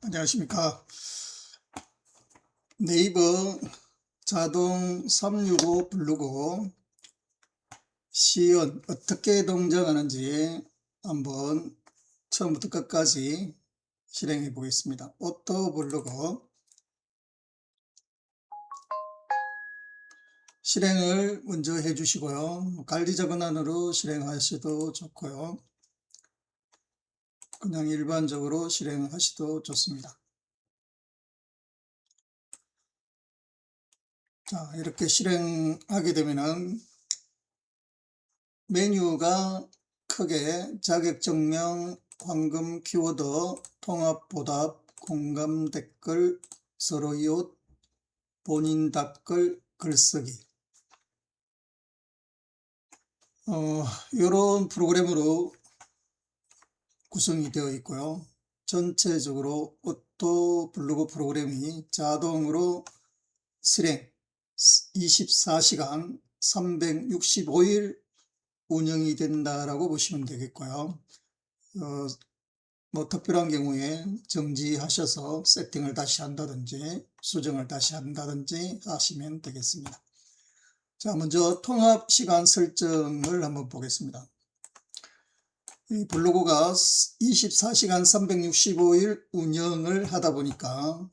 안녕하십니까. 네이버 자동 365 블로그 시연 어떻게 동작하는지 한번 처음부터 끝까지 실행해 보겠습니다. 오토 블로그 실행을 먼저 해 주시고요. 관리자 권한으로 실행하셔도 좋고요. 그냥 일반적으로 실행하셔도 좋습니다. 자, 이렇게 실행하게 되면은 메뉴가 크게 자격증명, 황금 키워드, 통합보답, 공감 댓글, 서로 이웃, 본인 답글, 글쓰기 이런 프로그램으로 구성이 되어 있고요. 전체적으로 오토 블로그 프로그램이 자동으로 실행 24시간 365일 운영이 된다라고 보시면 되겠고요. 뭐 특별한 경우에 정지하셔서 세팅을 다시 한다든지 수정을 다시 한다든지 하시면 되겠습니다. 자, 먼저 통합 시간 설정을 한번 보겠습니다. 이 블로그가 24시간 365일 운영을 하다 보니까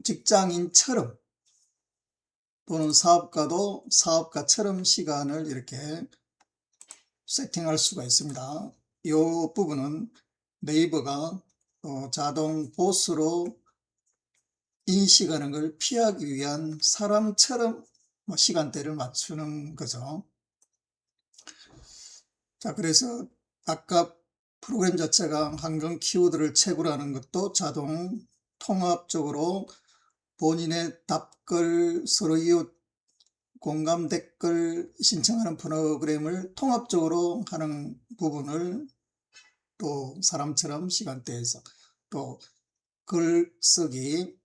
직장인처럼 또는 사업가도 사업가처럼 시간을 이렇게 세팅할 수가 있습니다. 이 부분은 네이버가 자동 보스로 인식하는 걸 피하기 위한 사람처럼 시간대를 맞추는 거죠. 자, 그래서 아까 프로그램 자체가 황금 키워드를 채굴 하는 것도 자동 통합적으로 본인의 답글, 서로 이웃 공감 댓글 신청하는 프로그램을 통합적으로 하는 부분을 또 사람처럼 시간대에서 또 글쓰기,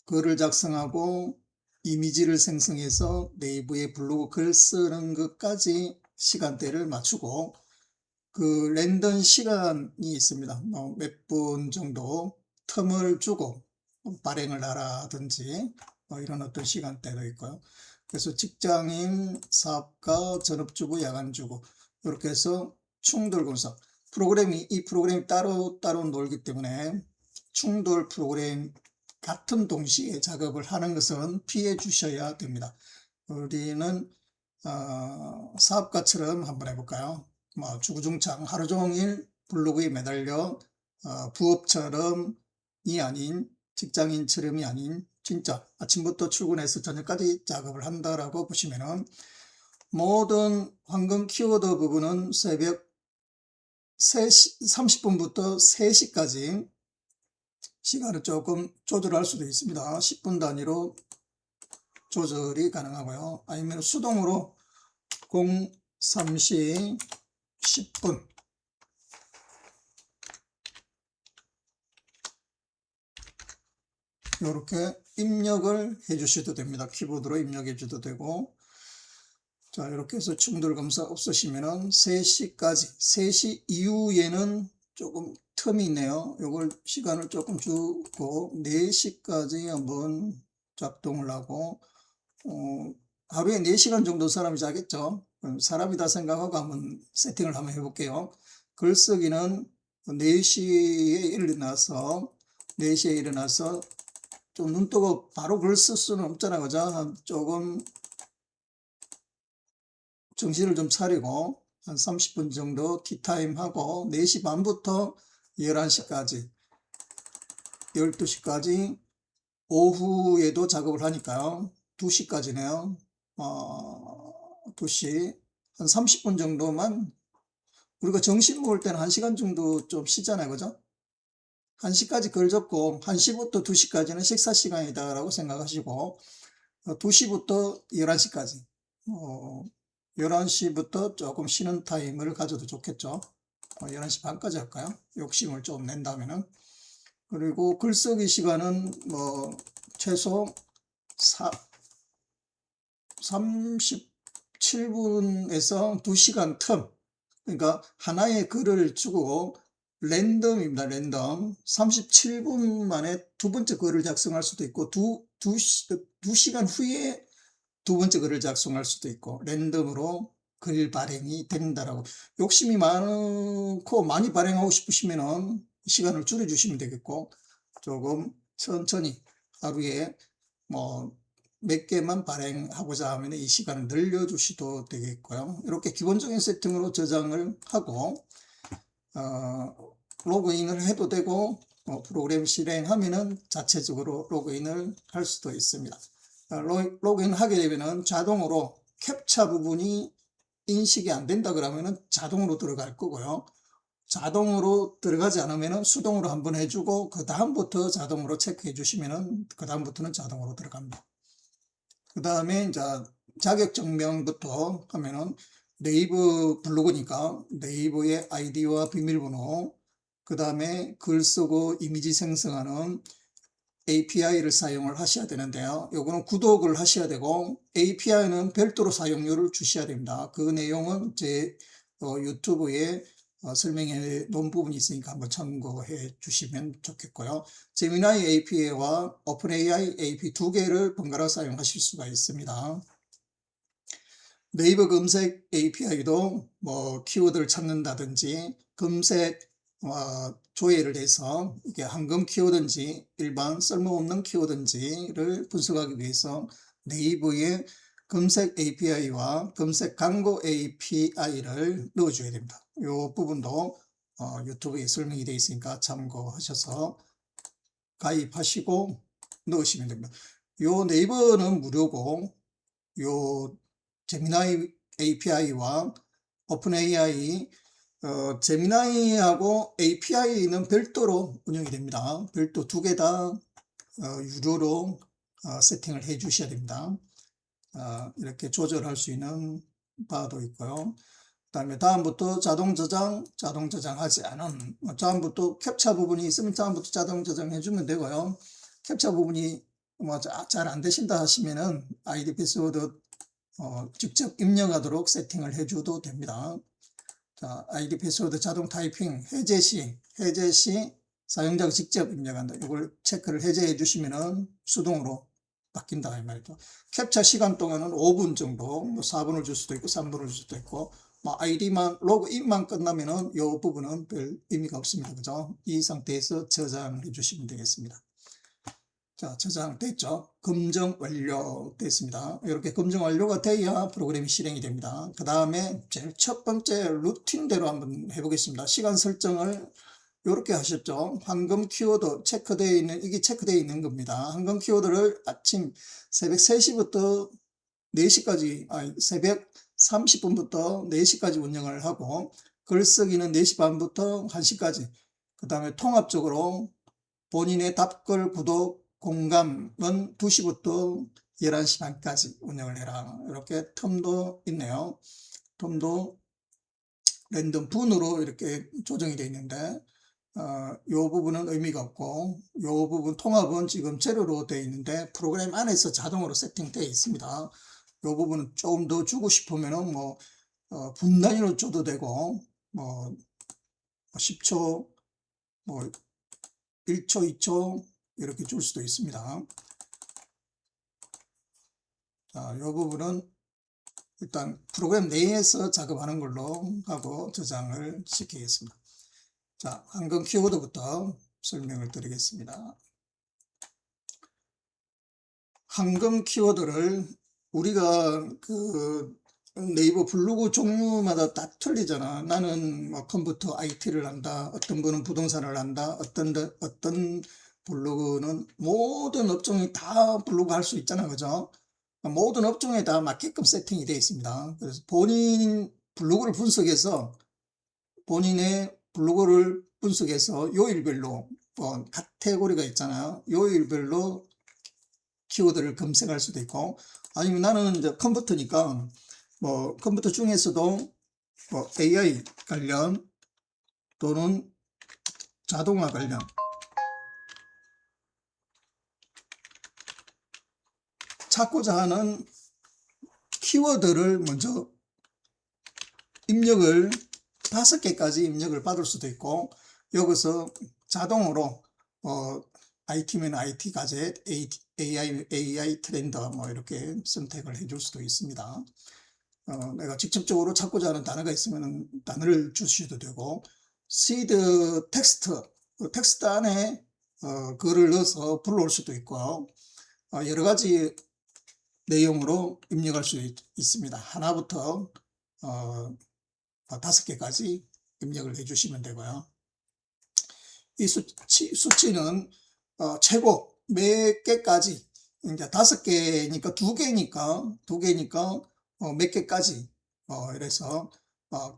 글을 작성하고 이미지를 생성해서 네이버에 블로그 글 쓰는 것까지 시간대를 맞추고 그 랜덤 시간이 있습니다. 몇 분 정도 텀을 주고 발행을 하라든지 이런 어떤 시간대도 있고요. 그래서 직장인, 사업가, 전업주부, 야간주부 이렇게 해서 충돌 분석 이 프로그램이 따로 놀기 때문에 충돌 프로그램 같은 동시에 작업을 하는 것은 피해 주셔야 됩니다. 우리는 사업가처럼 한번 해볼까요? 주구장창 하루 종일 블로그에 매달려 부업처럼이 아닌 직장인처럼이 아닌 진짜 아침부터 출근해서 저녁까지 작업을 한다라고 보시면은 모든 황금 키워드 부분은 새벽 3시 30분부터 3시까지 시간을 조금 조절할 수도 있습니다. 10분 단위로 조절이 가능하고요. 아니면 수동으로 03시 10분 이렇게 입력을 해 주셔도 됩니다. 키보드로 입력해 줘도 되고, 자, 이렇게 해서 충돌 검사 없으시면은 3시까지 3시 이후에는 조금 틈이 있네요. 이걸 시간을 조금 주고 4시까지 한번 작동을 하고 하루에 4시간 정도 사람이 자겠죠. 사람이다 생각하고 한번 세팅을 한번 해볼게요. 글쓰기는 4시에 일어나서 좀 눈 뜨고 바로 글 쓸 수는 없잖아, 그죠? 조금 정신을 좀 차리고 한 30분 정도 티타임 하고 4시 반부터 11시까지 12시까지 오후에도 작업을 하니까요. 2시까지네요. 2시 한 30분 정도만 우리가 점심 먹을 때는 1시간 정도 좀 쉬잖아요, 그죠? 1시까지 글 적고 1시부터 2시까지는 식사 시간이다 라고 생각하시고 2시부터 11시까지 11시부터 조금 쉬는 타임을 가져도 좋겠죠. 11시 반까지 할까요? 욕심을 좀 낸다면은. 그리고 글쓰기 시간은 최소 37분에서 2시간 틈, 그러니까 하나의 글을 주고 랜덤입니다. 랜덤. 37분 만에 두 번째 글을 작성할 수도 있고, 두 시간 후에 두 번째 글을 작성할 수도 있고, 랜덤으로 글 발행이 된다라고. 욕심이 많고 많이 발행하고 싶으시면은 시간을 줄여주시면 되겠고, 조금 천천히 하루에 뭐 몇 개만 발행하고자 하면 이 시간을 늘려주셔도 되겠고요. 이렇게 기본적인 세팅으로 저장을 하고, 로그인을 해도 되고, 프로그램 실행하면은 자체적으로 로그인을 할 수도 있습니다. 로그인 하게 되면은 자동으로 캡처 부분이 인식이 안 된다 그러면은 자동으로 들어갈 거고요. 자동으로 들어가지 않으면은 수동으로 한번 해주고, 그 다음부터 자동으로 체크해 주시면은 그 다음부터는 자동으로 들어갑니다. 그 다음에 이제 자격증명부터 하면은 네이버 블로그니까 네이버의 아이디와 비밀번호, 그 다음에 글 쓰고 이미지 생성하는 API를 사용을 하셔야 되는데요. 요거는 구독을 하셔야 되고, API는 별도로 사용료를 주셔야 됩니다. 그 내용은 제 유튜브에 설명해 놓은 부분이 있으니까 한번 참고해 주시면 좋겠고요. 제미나이 API와 오픈AI API 두 개를 번갈아 사용하실 수가 있습니다. 네이버 검색 API도 뭐 키워드를 찾는다든지 검색 조회를 해서 이게 황금 키워드인지 일반 쓸모없는 키워드인지를 분석하기 위해서 네이버의 검색 API와 검색 광고 API를 넣어줘야 됩니다. 이 부분도 유튜브에 설명이 되어 있으니까 참고하셔서 가입하시고 넣으시면 됩니다. 요 네이버는 무료고, 요 제미나이 API와 오픈AI, 제미나이하고 API는 별도로 운영이 됩니다. 별도 두 개 다 유료로 세팅을 해 주셔야 됩니다. 이렇게 조절할 수 있는 바도 있고요. 그 다음에 다음부터 자동 저장하지 않은, 다음부터 캡처 부분이 있으면 다음부터 자동 저장해 주면 되고요. 캡처 부분이 뭐 잘 안 되신다 하시면은 아이디 패스워드 직접 입력하도록 세팅을 해줘도 됩니다. 자, 아이디 패스워드 자동 타이핑 해제 시 사용자가 직접 입력한다. 이걸 체크를 해제해 주시면은 수동으로 바뀐다 이 말이죠. 캡처 시간 동안은 5분 정도, 뭐 4분을 줄 수도 있고 3분을 줄 수도 있고, 뭐 아이디만 로그인만 끝나면은 이 부분은 별 의미가 없습니다. 그죠? 이 상태에서 저장해 주시면 되겠습니다. 자, 저장됐죠? 검증 완료됐습니다. 이렇게 검증 완료가 돼야 프로그램이 실행이 됩니다. 그 다음에 제일 첫 번째 루틴대로 한번 해보겠습니다. 시간 설정을 이렇게 하셨죠. 황금 키워드 체크되어 있는, 이게 체크되어 있는 겁니다. 황금 키워드를 아침 새벽 3시부터 4시까지, 새벽 30분부터 4시까지 운영을 하고, 글쓰기는 4시 반부터 1시까지, 그 다음에 통합적으로 본인의 답글, 구독, 공감은 2시부터 11시 반까지 운영을 해라. 이렇게 텀도 있네요. 텀도 랜덤 분으로 이렇게 조정이 되어 있는데, 이 부분은 의미가 없고, 이 부분 통합은 지금 제로로 되어 있는데 프로그램 안에서 자동으로 세팅되어 있습니다. 이 부분은 조금 더 주고 싶으면은 뭐 분 단위로 줘도 되고, 뭐 10초, 뭐 1초, 2초 이렇게 줄 수도 있습니다. 자, 이 부분은 일단 프로그램 내에서 작업하는 걸로 하고 저장을 시키겠습니다. 자, 황금 키워드부터 설명을 드리겠습니다. 황금 키워드를 우리가 그 네이버 블로그 종류마다 다 틀리잖아. 나는 뭐 컴퓨터 IT를 한다. 어떤 분은 부동산을 한다. 어떤 블로그는 모든 업종이 다 블로그 할 수 있잖아. 그죠? 모든 업종에 다 맞게끔 세팅이 되어 있습니다. 그래서 본인 블로그를 분석해서 본인의 블로그를 분석해서 요일별로 카테고리가 있잖아요. 요일별로 키워드를 검색할 수도 있고, 아니면 나는 이제 컴퓨터니까 뭐 컴퓨터 중에서도 뭐 AI 관련 또는 자동화 관련 찾고자 하는 키워드를 먼저 입력을 5개까지 입력을 받을 수도 있고, 여기서 자동으로 IT면 IT 가젯, AI 트렌드 뭐 이렇게 선택을 해줄 수도 있습니다. 내가 직접적으로 찾고자 하는 단어가 있으면 단어를 주셔도 되고, 시드 텍스트, 텍스트 안에 글을 넣어서 불러올 수도 있고, 여러 가지 내용으로 입력할 수 있습니다. 하나부터 5개까지 입력을 해주시면 되고요. 이 수치는 최고 몇 개까지, 이제 5개니까 2개니까 몇 개까지, 이래서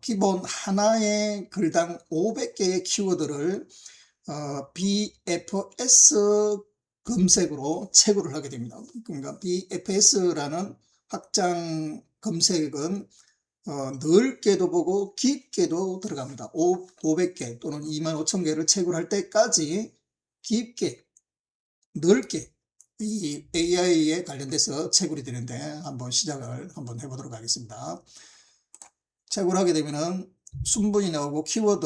기본 하나의 글당 500개의 키워드를 BFS 검색으로 채굴을 하게 됩니다. 그러니까 BFS라는 확장 검색은 넓게도 보고 깊게도 들어갑니다. 500개 또는 25,000개를 채굴할 때까지 깊게, 넓게 이 AI에 관련돼서 채굴이 되는데, 한번 시작을 한번 해보도록 하겠습니다. 채굴하게 되면은 순번이 나오고, 키워드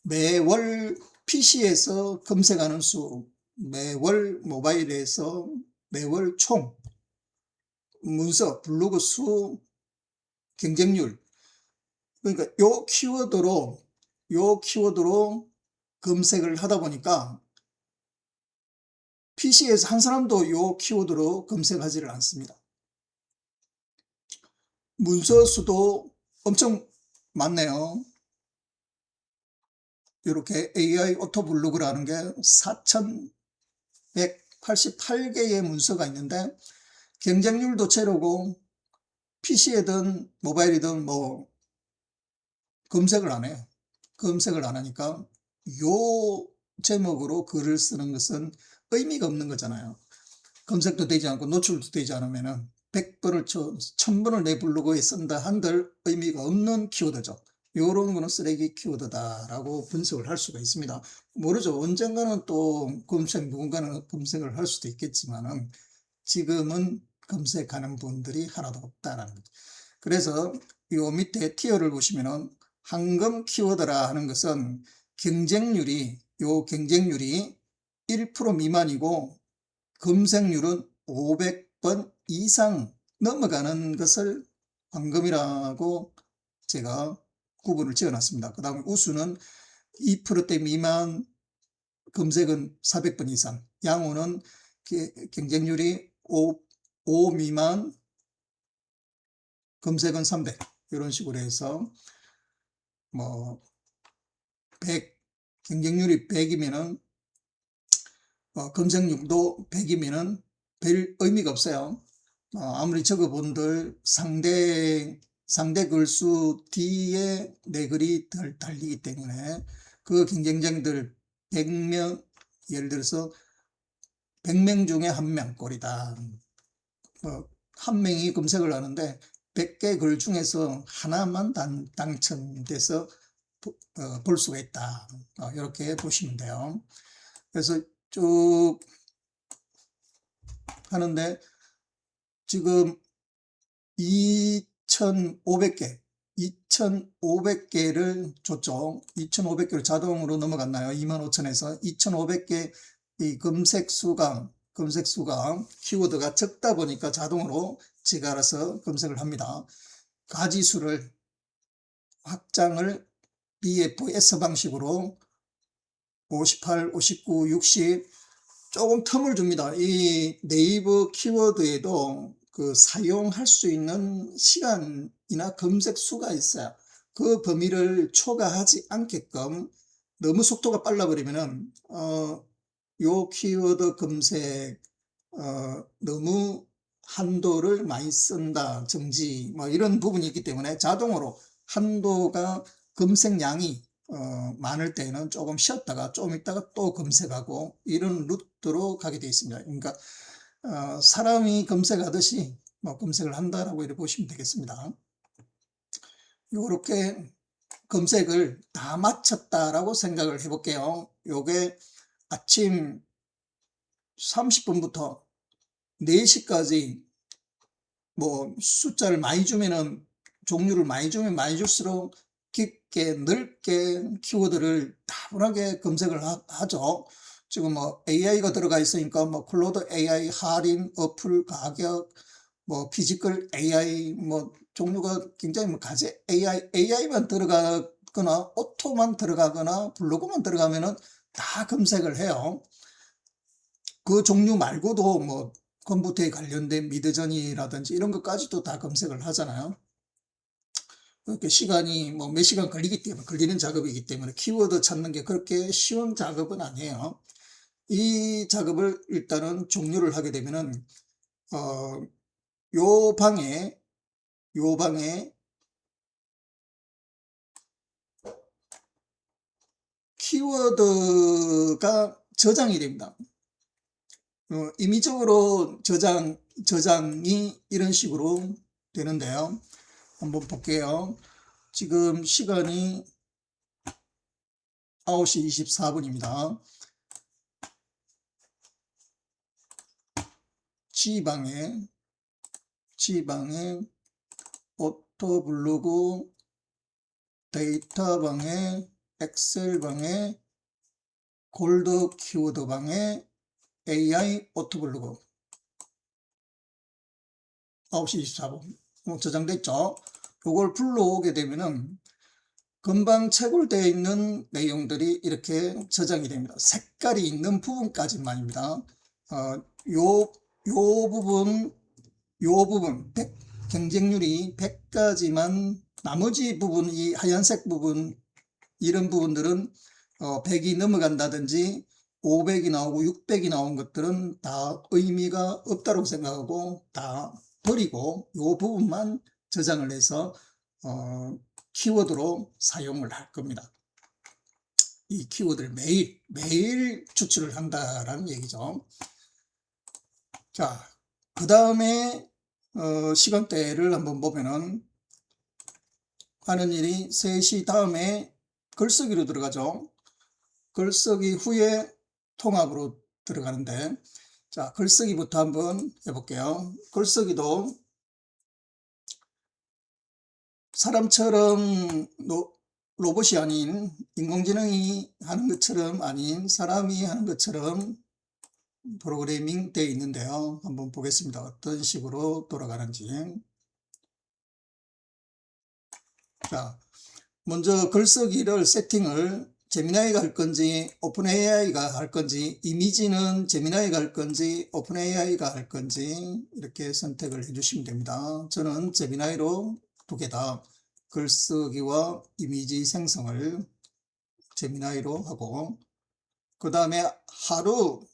매월 PC에서 검색하는 수, 매월 모바일에서 매월 총, 문서, 블로그 수, 경쟁률. 그러니까 요 키워드로 검색을 하다 보니까 PC에서 한 사람도 요 키워드로 검색하지를 않습니다. 문서 수도 엄청 많네요. 이렇게 AI 오토 블로그라는 게 4,188개의 문서가 있는데, 경쟁률도 제로고 PC이든 모바일이든 뭐 검색을 안 해요. 검색을 안 하니까 요 제목으로 글을 쓰는 것은 의미가 없는 거잖아요. 검색도 되지 않고 노출도 되지 않으면은 100번을 1000번을 내 블로그에 쓴다 한들 의미가 없는 키워드죠. 요런 거는 쓰레기 키워드다라고 분석을 할 수가 있습니다. 모르죠. 언젠가는 또 누군가는 검색을 할 수도 있겠지만은 지금은 검색하는 분들이 하나도 없다라는 거죠. 그래서 요 밑에 티어를 보시면은 황금 키워드라 하는 것은 경쟁률이 1% 미만이고 검색률은 500번 이상 넘어가는 것을 황금이라고 제가 구분을 지어 놨습니다. 그 다음에 우수는 2%대 미만, 검색은 400번 이상, 양호는 경쟁률이 5 미만, 검색은 300, 이런 식으로 해서 뭐 100, 경쟁률이 100이면은 검색률도 100이면은 별 의미가 없어요. 아무리 적어본들 상대 글수 뒤에 내 글이 덜 달리기 때문에 그 경쟁자들 100명, 예를 들어서 100명 중에 1명 꼴이다. 한 명이 검색을 하는데 100개 글 중에서 하나만 당첨돼서 볼 수가 있다. 이렇게 보시면 돼요. 그래서 쭉 하는데 지금 2,500개를 줬죠. 2,500개로 자동으로 넘어갔나요? 25,000에서 2,500개 이 검색 수가 키워드가 적다 보니까 자동으로 지가 알아서 검색을 합니다. 가지수를 확장을 BFS 방식으로 58, 59, 60 조금 텀을 줍니다. 이 네이버 키워드에도 그 사용할 수 있는 시간이나 검색 수가 있어요. 그 범위를 초과하지 않게끔, 너무 속도가 빨라 버리면은 요 키워드 검색 너무 한도를 많이 쓴다, 정지 뭐 이런 부분이 있기 때문에 자동으로 한도가 검색량이 많을 때는 조금 쉬었다가 좀 있다가 또 검색하고 이런 루트로 가게 되어 있습니다. 그러니까 사람이 검색하듯이 뭐 검색을 한다라고 이렇게 보시면 되겠습니다. 이렇게 검색을 다 마쳤다라고 생각을 해볼게요. 요게 아침 30분부터 4시까지 뭐 숫자를 많이 주면은, 종류를 많이 주면 많이 줄수록 넓게 키워드를 다분하게 검색을 하죠. 지금 뭐 AI가 들어가 있으니까 뭐 클로드 AI 할인, 어플 가격, 뭐 피지컬 AI 뭐 종류가 굉장히 뭐 가지 AI만 들어가거나 오토만 들어가거나 블로그만 들어가면은 다 검색을 해요. 그 종류 말고도 뭐 컴퓨터에 관련된 미드저니라든지 이런 것까지도 다 검색을 하잖아요. 그렇게 시간이 뭐 몇 시간 걸리는 작업이기 때문에 키워드 찾는 게 그렇게 쉬운 작업은 아니에요. 이 작업을 일단은 종료를 하게 되면은 요 방에 키워드가 저장이 됩니다. 임의적으로 저장이 이런 식으로 되는데요. 한번 볼게요. 지금 시간이 9시 24분입니다. G방에 오토블로그, 데이터방에, 엑셀방에, 골드 키워드방에, AI 오토블로그 9시 24분 저장됐죠. 이걸 불러오게 되면은 금방 채굴되어 있는 내용들이 이렇게 저장이 됩니다. 색깔이 있는 부분까지만입니다. 요 부분 경쟁률이 100까지만, 나머지 부분, 이 하얀색 부분, 이런 부분들은 100이 넘어간다든지 500이 나오고 600이 나온 것들은 다 의미가 없다고 생각하고 다 버리고 요 부분만 저장을 해서 키워드로 사용을 할 겁니다. 이 키워드를 매일 추출을 한다라는 얘기죠. 자, 그 다음에 시간대를 한번 보면은 하는 일이 3시 다음에 글쓰기로 들어가죠. 글쓰기 후에 통합으로 들어가는데, 자, 글쓰기부터 한번 해볼게요. 글쓰기도 사람처럼 로봇이 아닌, 인공지능이 하는 것처럼 아닌 사람이 하는 것처럼 프로그래밍 되어 있는데요. 한번 보겠습니다. 어떤 식으로 돌아가는지. 자, 먼저 글쓰기를 세팅을 제미나이가 할 건지 오픈AI가 할 건지, 이미지는 제미나이가 할 건지 오픈AI가 할 건지 이렇게 선택을 해주시면 됩니다. 저는 제미나이로 두 개 다 글쓰기와 이미지 생성을 제미나이로 하고, 그 다음에 하루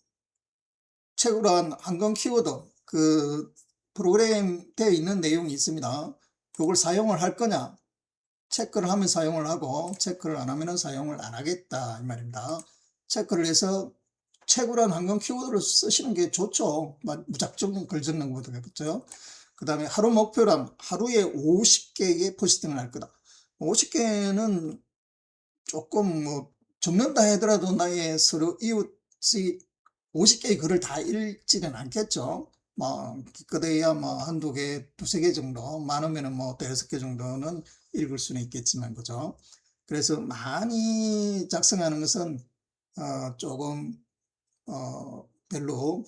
채굴한 한건 키워드, 그 프로그램 되어 있는 내용이 있습니다. 이걸 사용을 할 거냐, 체크를 하면 사용을 하고 체크를 안 하면 사용을 안 하겠다 이 말입니다. 체크를 해서 채굴한 한건 키워드를 쓰시는 게 좋죠. 무작정 글 적는 것보다. 그렇죠? 그 다음에 하루 목표란 하루에 50개의 포스팅을 할 거다. 50개는 조금 뭐 적는다 하더라도 나의 서로 이웃이 50개의 글을 다 읽지는 않겠죠. 뭐 기껏해야 뭐 한두 개, 두세 개 정도, 많으면은 뭐 대여섯 개 정도는 읽을 수는 있겠지만, 그죠? 그래서 많이 작성하는 것은 조금 별로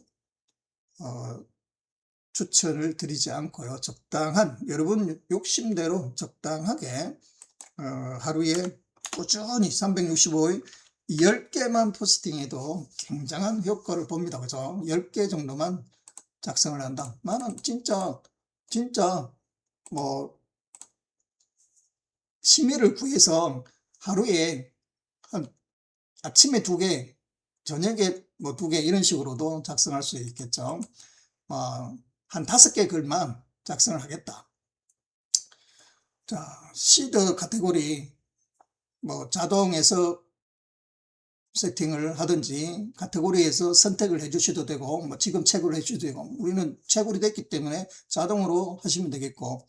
추천을 드리지 않고요. 적당한, 여러분 욕심대로 적당하게 하루에 꾸준히 365일 10개만 포스팅해도 굉장한 효과를 봅니다. 그죠? 10개 정도만 작성을 한다. 나는 진짜 뭐 심의를 구해서 하루에 한 아침에 2개, 저녁에 뭐 2개 이런 식으로도 작성할 수 있겠죠. 한 5개 글만 작성을 하겠다. 자, 시드 카테고리 뭐 자동에서 세팅을 하든지 카테고리에서 선택을 해 주셔도 되고, 뭐 지금 채굴을 해 주셔도 되고, 우리는 채굴이 됐기 때문에 자동으로 하시면 되겠고,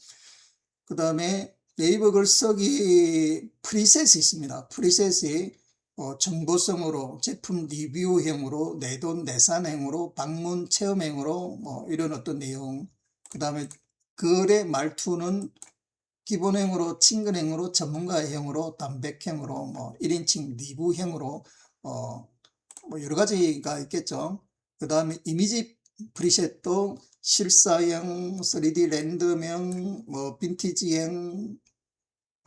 그 다음에 네이버 글쓰기 프리셋이 있습니다. 프리셋이 정보성으로, 제품 리뷰형으로, 내돈 내산형으로, 방문 체험형으로 뭐 이런 어떤 내용, 그 다음에 글의 말투는 기본형으로, 친근형으로, 전문가형으로, 담백형으로, 뭐 1인칭 리뷰형으로 뭐 여러 가지가 있겠죠. 그 다음에 이미지 프리셋도 실사형, 3D 랜덤형, 뭐 빈티지형,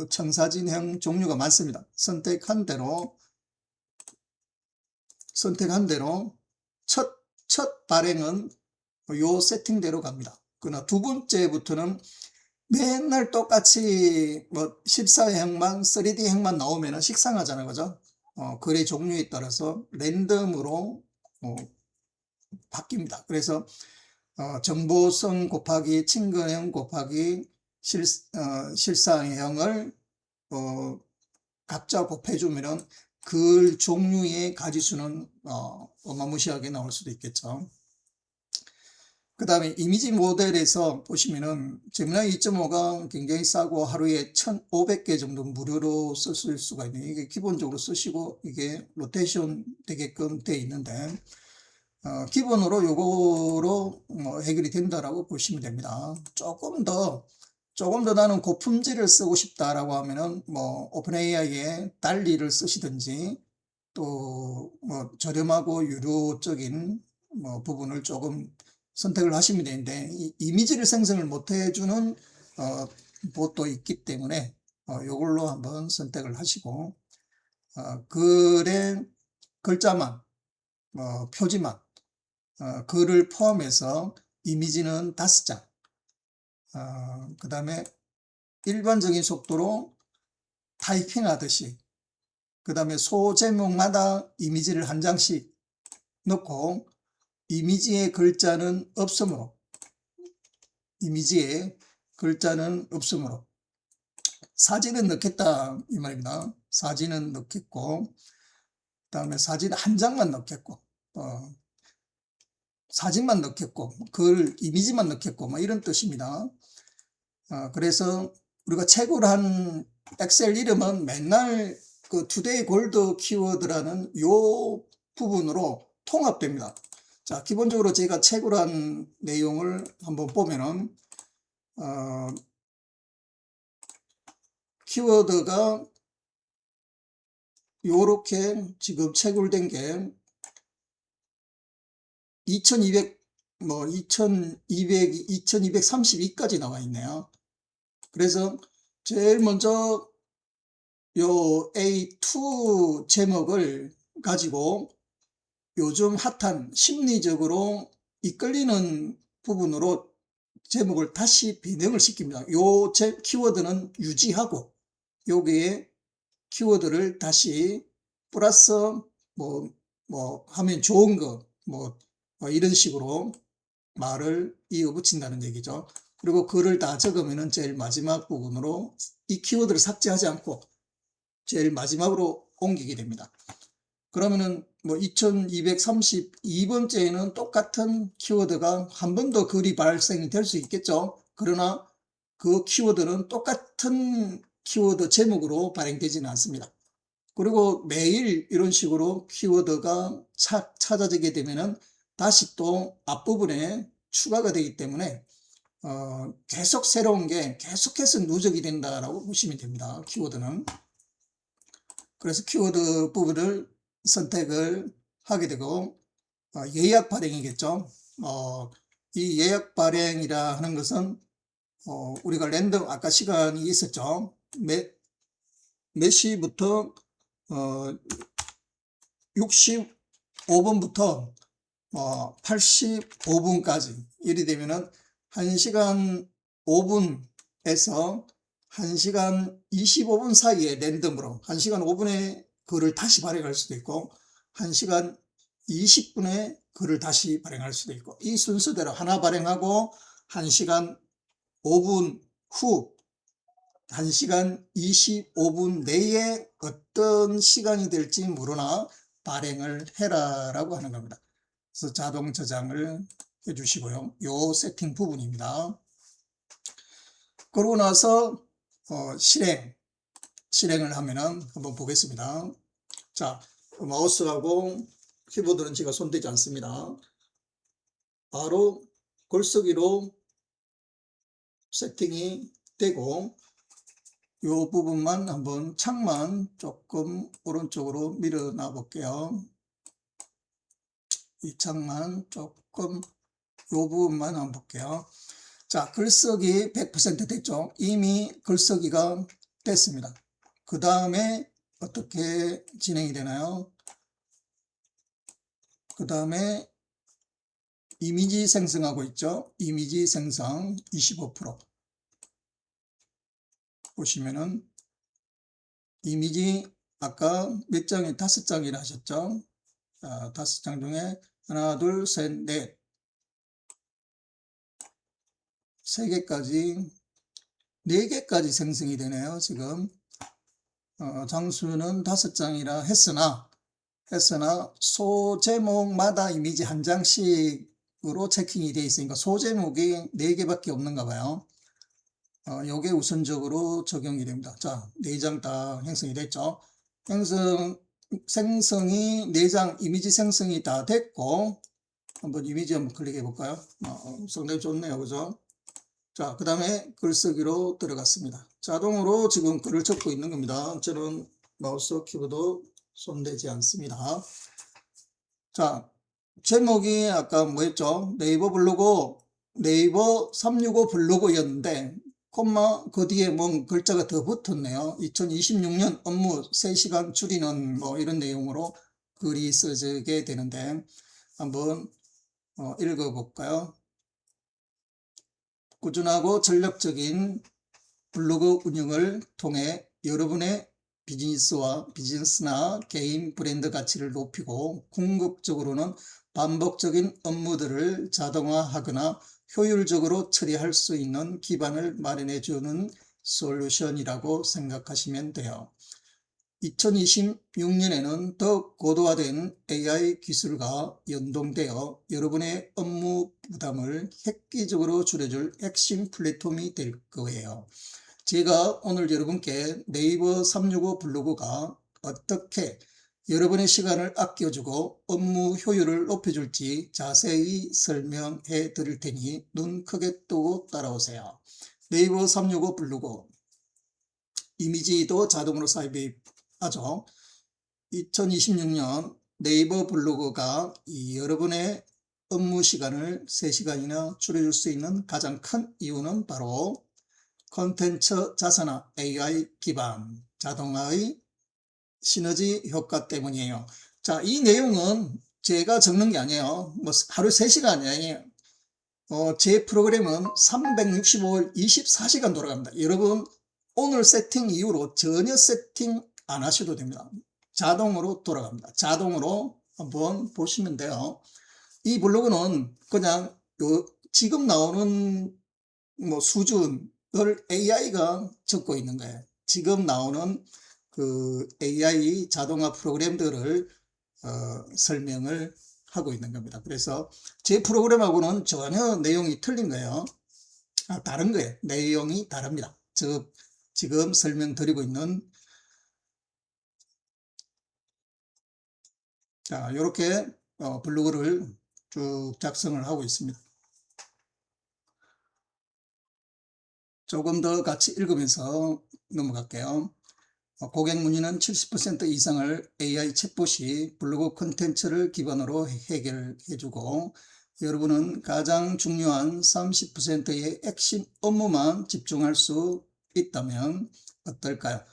청사진형 종류가 많습니다. 선택한 대로 첫 발행은 요 세팅대로 갑니다. 그러나 두 번째부터는 맨날 똑같이 뭐 14형만 3D형만 나오면 식상하잖아요. 그죠? 글의 종류에 따라서 랜덤으로 바뀝니다. 그래서 정보성 곱하기 친근형 곱하기 실사형을 각자 곱해주면은 글 종류의 가지수는 어마무시하게 나올 수도 있겠죠. 그 다음에 이미지 모델에서 보시면은 제미나이 2.5가 굉장히 싸고 하루에 1,500개 정도 무료로 쓸 수가 있네요. 이게 기본적으로 쓰시고 이게 로테이션 되게끔 돼 있는데 기본으로 요거로 해결이 된다라고 보시면 됩니다. 조금 더 나는 고품질을 쓰고 싶다라고 하면은 뭐 오픈 AI에 달리를 쓰시든지 또 뭐 저렴하고 유료적인 부분을 조금 선택을 하시면 되는데 이미지를 생성을 못 해주는 봇도 있기 때문에 요걸로 한번 선택을 하시고 글의 글자만 표지만 글을 포함해서 이미지는 5장 그 다음에 일반적인 속도로 타이핑 하듯이 그 다음에 소제목마다 이미지를 한 장씩 넣고 이미지의 글자는 없으므로 사진은 넣겠다 이 말입니다. 사진은 넣겠고 그 다음에 사진 한 장만 넣겠고 사진만 넣겠고 글 이미지만 넣겠고 뭐 이런 뜻입니다. 그래서 우리가 채굴 한 엑셀 이름은 맨날 그 투데이 골드 키워드라는 요 부분으로 통합됩니다. 자, 기본적으로 제가 채굴한 내용을 한번 보면은 키워드가 요렇게 지금 채굴된 게 2232까지 나와 있네요. 그래서 제일 먼저 요 A2 제목을 가지고 요즘 핫한 심리적으로 이끌리는 부분으로 제목을 다시 변형을 시킵니다. 요 키워드는 유지하고 여기에 키워드를 다시 플러스 하면 좋은 거 이런 식으로 말을 이어 붙인다는 얘기죠. 그리고 글을 다 적으면은 제일 마지막 부분으로 이 키워드를 삭제하지 않고 제일 마지막으로 옮기게 됩니다. 그러면은 2232번째에는 똑같은 키워드가 한 번 더 글이 발생이 될 수 있겠죠. 그러나 그 키워드는 똑같은 키워드 제목으로 발행되지는 않습니다. 그리고 매일 이런 식으로 키워드가 찾아지게 되면은 다시 또 앞부분에 추가가 되기 때문에 계속 새로운 게 계속해서 누적이 된다라고 보시면 됩니다. 키워드는. 그래서 키워드 부분을 선택을 하게 되고 예약 발행이겠죠. 이 예약 발행이라 하는 것은 우리가 랜덤 아까 시간이 있었죠. 몇 시부터 65분부터 85분까지 이리 되면은 1시간 5분에서 1시간 25분 사이에 랜덤으로 1시간 5분에 글을 다시 발행할 수도 있고 1시간 20분에 글을 다시 발행할 수도 있고 이 순서대로 하나 발행하고 1시간 5분 후 1시간 25분 내에 어떤 시간이 될지 모르나 발행을 해라 라고 하는 겁니다. 그래서 자동 저장을 해 주시고요. 요 세팅 부분입니다. 그러고 나서 실행을 하면은 한번 보겠습니다. 자, 마우스하고 키보드는 제가 손대지 않습니다. 바로 글쓰기로 세팅이 되고 요 부분만 한번 창만 조금 오른쪽으로 밀어놔 볼게요. 이 창만 조금 요 부분만 한번 볼게요. 자, 글쓰기 100% 됐죠. 이미 글쓰기가 됐습니다. 그 다음에 어떻게 진행이 되나요? 그 다음에 이미지 생성하고 있죠. 이미지 생성 25% 보시면은 이미지 아까 몇 장이 5장이라 하셨죠. 자, 5장 중에 하나, 둘, 셋, 넷, 3개까지 4개까지 생성이 되네요. 지금 장수는 5장이라 했으나 소제목마다 이미지 한 장씩으로 체킹이 되어 있으니까 소제목이 4개밖에 없는가 봐요. 요게 우선적으로 적용이 됩니다. 자, 4장 다 형성이 됐죠. 생성이 4장 이미지 생성이 다 됐고, 한번 이미지 한번 클릭해 볼까요? 상당히 좋네요. 그죠? 자, 그 다음에 글쓰기로 들어갔습니다. 자동으로 지금 글을 적고 있는 겁니다. 저는 마우스 키보드 손대지 않습니다. 자, 제목이 아까 뭐였죠? 네이버 블로그, 네이버 365 블로그였는데 콤마 그 뒤에 뭔 글자가 더 붙었네요. 2026년 업무 3시간 줄이는 뭐 이런 내용으로 글이 써지게 되는데 한번 읽어볼까요? 꾸준하고 전략적인 블로그 운영을 통해 여러분의 비즈니스나 개인 브랜드 가치를 높이고 궁극적으로는 반복적인 업무들을 자동화하거나 효율적으로 처리할 수 있는 기반을 마련해 주는 솔루션이라고 생각하시면 돼요. 2026년에는 더욱 고도화된 AI 기술과 연동되어 여러분의 업무 부담을 획기적으로 줄여줄 핵심 플랫폼이 될 거예요. 제가 오늘 여러분께 네이버 365 블로그가 어떻게 여러분의 시간을 아껴주고 업무 효율을 높여줄지 자세히 설명해 드릴 테니 눈 크게 뜨고 따라오세요. 네이버 365 블로그 이미지도 자동으로 삽입하죠. 2026년 네이버 블로그가 여러분의 업무 시간을 3시간이나 줄여줄 수 있는 가장 큰 이유는 바로 콘텐츠 자산화 AI 기반 자동화의 시너지 효과 때문이에요. 자, 이 내용은 제가 적는 게 아니에요. 뭐 하루 3시간이 아니에요. 제 프로그램은 365일 24시간 돌아갑니다. 여러분 오늘 세팅 이후로 전혀 세팅 안 하셔도 됩니다. 자동으로 돌아갑니다. 자동으로 한번 보시면 돼요. 이 블로그는 그냥 지금 나오는 뭐 수준을 AI가 적고 있는 거예요. 지금 나오는 그 AI 자동화 프로그램들을 설명을 하고 있는 겁니다. 그래서 제 프로그램하고는 전혀 내용이 틀린 거예요. 다른 거예요. 내용이 다릅니다. 지금 설명드리고 있는 자, 이렇게 블로그를 쭉 작성을 하고 있습니다. 조금 더 같이 읽으면서 넘어갈게요. 고객 문의는 70% 이상을 AI 챗봇이 블로그 콘텐츠를 기반으로 해결해주고 여러분은 가장 중요한 30%의 핵심 업무만 집중할 수 있다면 어떨까요?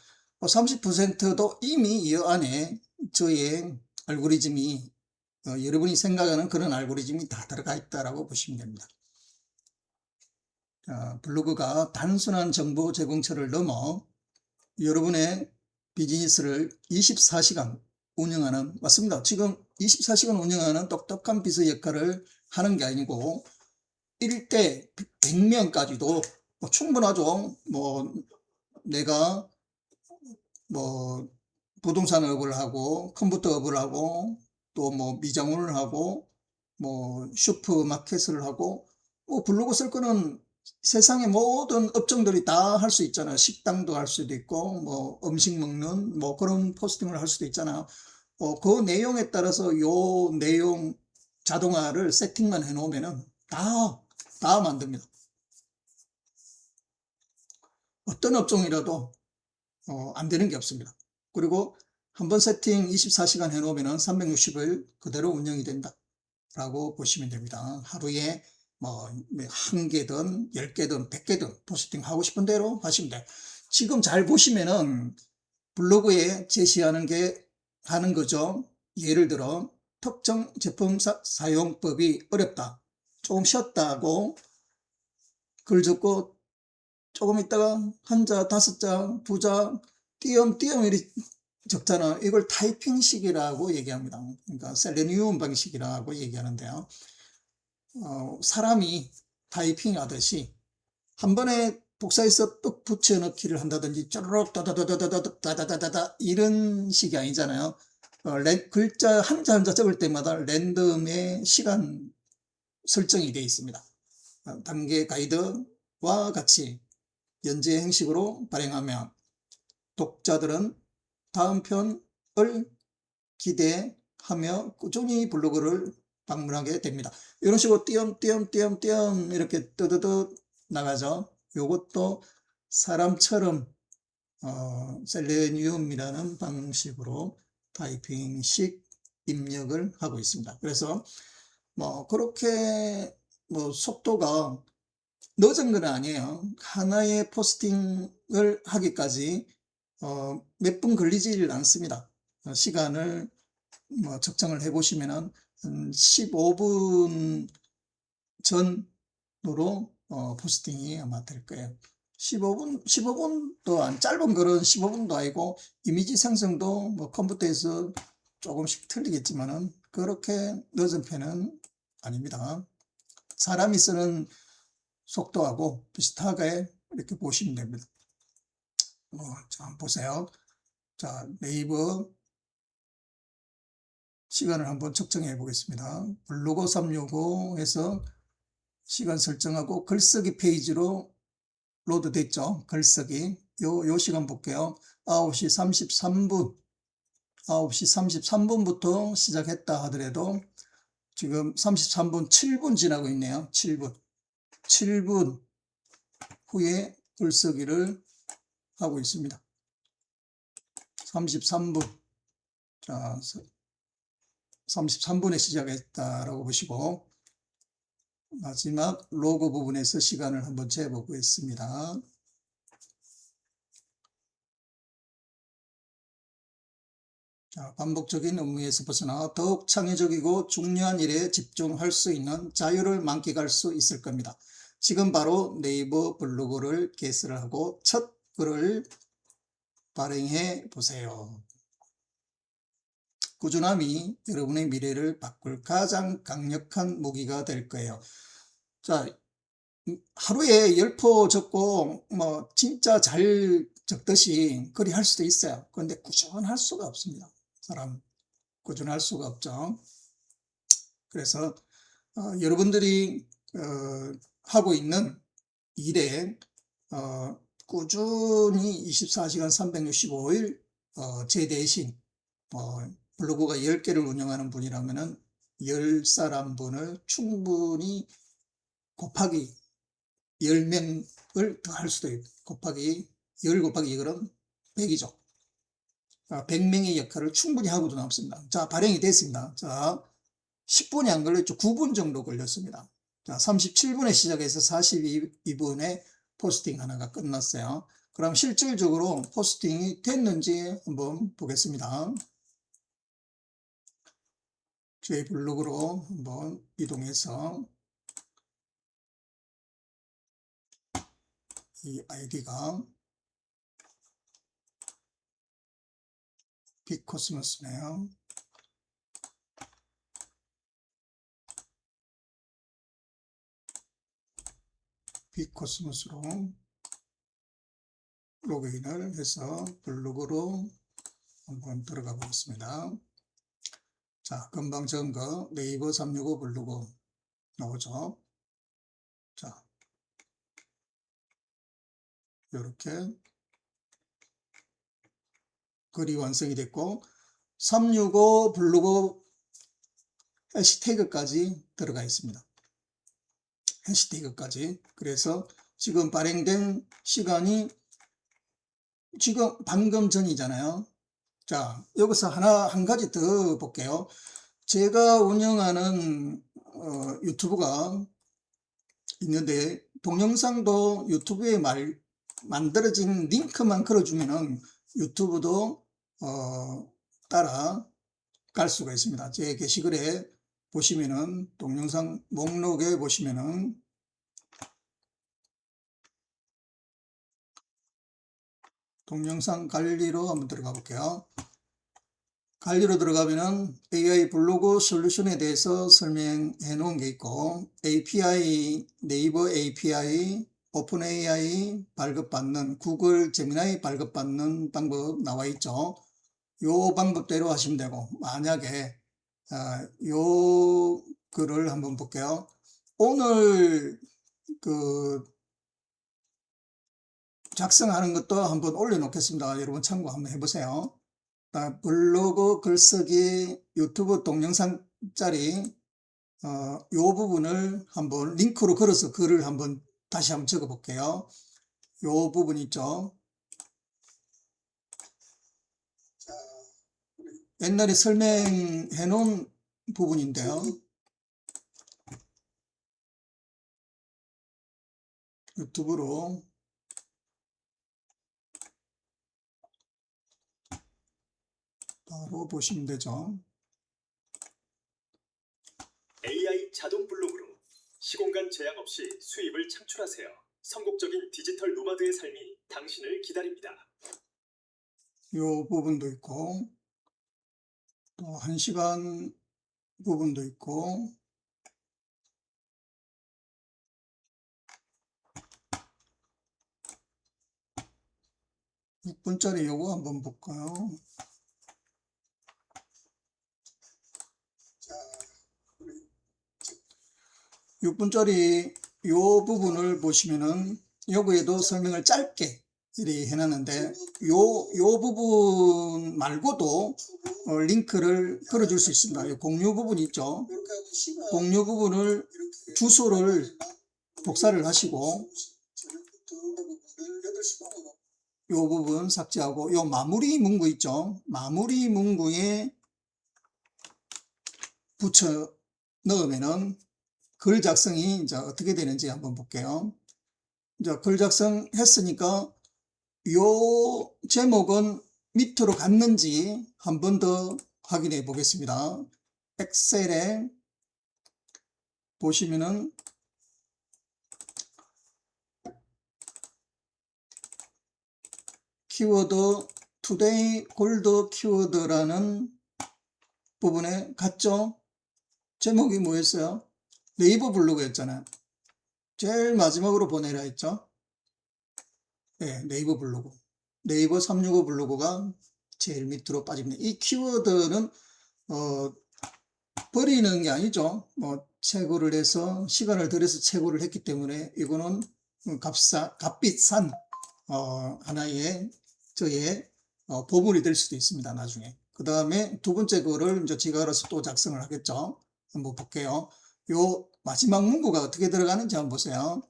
30%도 이미 이 안에 저의 알고리즘이 여러분이 생각하는 그런 알고리즘이 다 들어가 있다고 보시면 됩니다. 블로그가 단순한 정보 제공처를 넘어 여러분의 비즈니스를 24시간 운영하는 맞습니다. 지금 24시간 운영하는 똑똑한 비서 역할을 하는 게 아니고 1대 100명까지도 충분하죠. 뭐 내가 뭐 부동산업을 하고 컴퓨터업을 하고 또 뭐 미장원을 하고 뭐 슈퍼마켓을 하고 블로그 쓸 거는 세상의 모든 업종들이 다 할 수 있잖아요. 식당도 할 수도 있고 뭐 음식 먹는 뭐 그런 포스팅을 할 수도 있잖아요. 그 내용에 따라서 요 내용 자동화를 세팅만 해 놓으면은 다 만듭니다. 어떤 업종이라도 안 되는 게 없습니다. 그리고 한번 세팅 24시간 해놓으면 360일 그대로 운영이 된다 라고 보시면 됩니다. 하루에 뭐 1개든 10개든 100개든 포스팅 하고 싶은 대로 하시면 돼요. 지금 잘 보시면은 블로그에 제시하는 게 하는 거죠. 예를 들어 특정 제품 사용법이 어렵다, 조금 쉬었다고 글 적고 조금 있다가 한 자, 5자, 2자 띄엄띄엄 이렇게 적잖아. 이걸 타이핑식이라고 얘기합니다. 그러니까 셀레니움 방식이라고 얘기하는데요. 사람이 타이핑 하듯이 한 번에 복사해서 뚝 붙여넣기를 한다든지 쪼르륵 다다다다다다다다다다 이런 식이 아니잖아요. 글자 한자 한자 적을 때마다 랜덤의 시간 설정이 되어 있습니다. 단계 가이드와 같이 연재 형식으로 발행하면 독자들은 다음 편을 기대하며 꾸준히 블로그를 방문하게 됩니다. 이런 식으로 띄엄띄엄띄엄띄엄 이렇게 뜨드득 나가죠. 요것도 사람처럼 셀레니움이라는 방식으로 타이핑식 입력을 하고 있습니다. 그래서 뭐 그렇게 뭐 속도가 늦은 건 아니에요. 하나의 포스팅을 하기까지 몇 분 걸리질 않습니다. 시간을 뭐 측정을 해 보시면은 15분 전으로 포스팅이 아마 될 거예요. 15분도 안, 짧은 글은 15분도 아니고 이미지 생성도 뭐 컴퓨터에서 조금씩 틀리겠지만은 그렇게 늦은 편은 아닙니다. 사람이 쓰는 속도하고 비슷하게 이렇게 보시면 됩니다. 자, 한번 보세요. 자, 네이버 시간을 한번 측정해 보겠습니다. 블로그 365 해서 시간 설정하고 글쓰기 페이지로 로드 됐죠. 글쓰기. 요 시간 볼게요. 9시 33분. 9시 33분부터 시작했다 하더라도 지금 33분 7분 지나고 있네요. 7분 후에 글쓰기를 하고 있습니다. 33분. 자, 33분에 시작했다라고 보시고 마지막 로고 부분에서 시간을 한번 재보겠습니다. 자, 반복적인 업무에서 벗어나 더욱 창의적이고 중요한 일에 집중할 수 있는 자유를 만끽할 수 있을 겁니다. 지금 바로 네이버 블로그를 개설을 하고 첫 글을 발행해 보세요. 꾸준함이 여러분의 미래를 바꿀 가장 강력한 무기가 될 거예요. 자, 하루에 10포 적고 뭐 진짜 잘 적듯이 글이 할 수도 있어요. 그런데 꾸준할 수가 없습니다. 사람 꾸준할 수가 없죠. 그래서 여러분들이 하고 있는 일에 꾸준히 24시간 365일 제 대신 블로그가 10개를 운영하는 분이라면 10사람분을 충분히 곱하기 10명을 더 할 수도 있고 곱하기 10 곱하기 2은 100이죠. 100명의 역할을 충분히 하고도 남습니다. 자, 발행이 됐습니다. 자, 10분이 안 걸렸죠. 9분 정도 걸렸습니다. 자, 37분에 시작해서 42분에 포스팅 하나가 끝났어요. 그럼 실질적으로 포스팅이 됐는지 한번 보겠습니다. 저희 블로그로 한번 이동해서 이 아이디가 빅코스모스네요. 빅코스모스로 로그인을 해서 블로그로 한번 들어가 보겠습니다. 자, 금방 적은 거 네이버 365 블로그 나오죠. 자, 이렇게 글이 완성이 됐고 365 블로그 해시태그까지 들어가 있습니다. 해시태그까지. 그래서 지금 발행된 시간이 지금 방금 전이잖아요. 자, 여기서 한 가지 더 볼게요. 제가 운영하는 유튜브가 있는데 동영상도 유튜브에 만들어진 링크만 걸어주면은 유튜브도 따라갈 수가 있습니다. 제 게시글에 보시면은 동영상 목록에 보시면은 동영상 관리로 한번 들어가 볼게요. 관리로 들어가면은 AI 블로그 솔루션에 대해서 설명해 놓은 게 있고, API, 네이버 API, 오픈 AI 발급받는, 구글 제미나이 발급받는 방법 나와 있죠. 요 방법대로 하시면 되고, 만약에 요 글을 한번 볼게요. 오늘 그 작성하는 것도 한번 올려놓겠습니다. 여러분 참고 한번 해보세요. 블로그 글쓰기 유튜브 동영상짜리 요 부분을 한번 링크로 걸어서 글을 한번 다시 한번 적어 볼게요. 요 부분 있죠. 옛날에 설명해 놓은 부분인데요. 유튜브로 바로 보시면 되죠. AI 자동 블로그로 시공간 제약 없이 수입을 창출하세요. 선곡적인 디지털 노마드의 삶이 당신을 기다립니다. 요 부분도 있고 또 1시간 부분도 있고 육 분짜리 요거 한번 볼까요? 6분짜리 요 부분을 보시면은 여기에도 설명을 짧게 이렇게 해놨는데 요 부분 말고도 링크를 걸어줄 수 있습니다. 요 공유 부분 있죠. 공유 부분을 주소를 복사를 하시고 요 부분 삭제하고 요 마무리 문구 있죠. 마무리 문구에 붙여 넣으면은 글 작성이 이제 어떻게 되는지 한번 볼게요. 이제 글 작성했으니까 요 제목은 밑으로 갔는지 한 번 더 확인해 보겠습니다. 엑셀에 보시면은 키워드 투데이 골드 키워드라는 부분에 갔죠. 제목이 뭐였어요? 네이버 블로그였잖아요. 제일 마지막으로 보내라 했죠. 네, 네이버 블로그. 네이버 365 블로그가 제일 밑으로 빠집니다. 이 키워드는 버리는 게 아니죠. 채굴을 해서 시간을 들여서 채굴을 했기 때문에 이거는 값비싼 하나의 저의 보물이 될 수도 있습니다. 나중에. 그 다음에 두 번째 거를 이제 제가 알아서 또 작성을 하겠죠. 한번 볼게요. 요 마지막 문구가 어떻게 들어가는지 한번 보세요.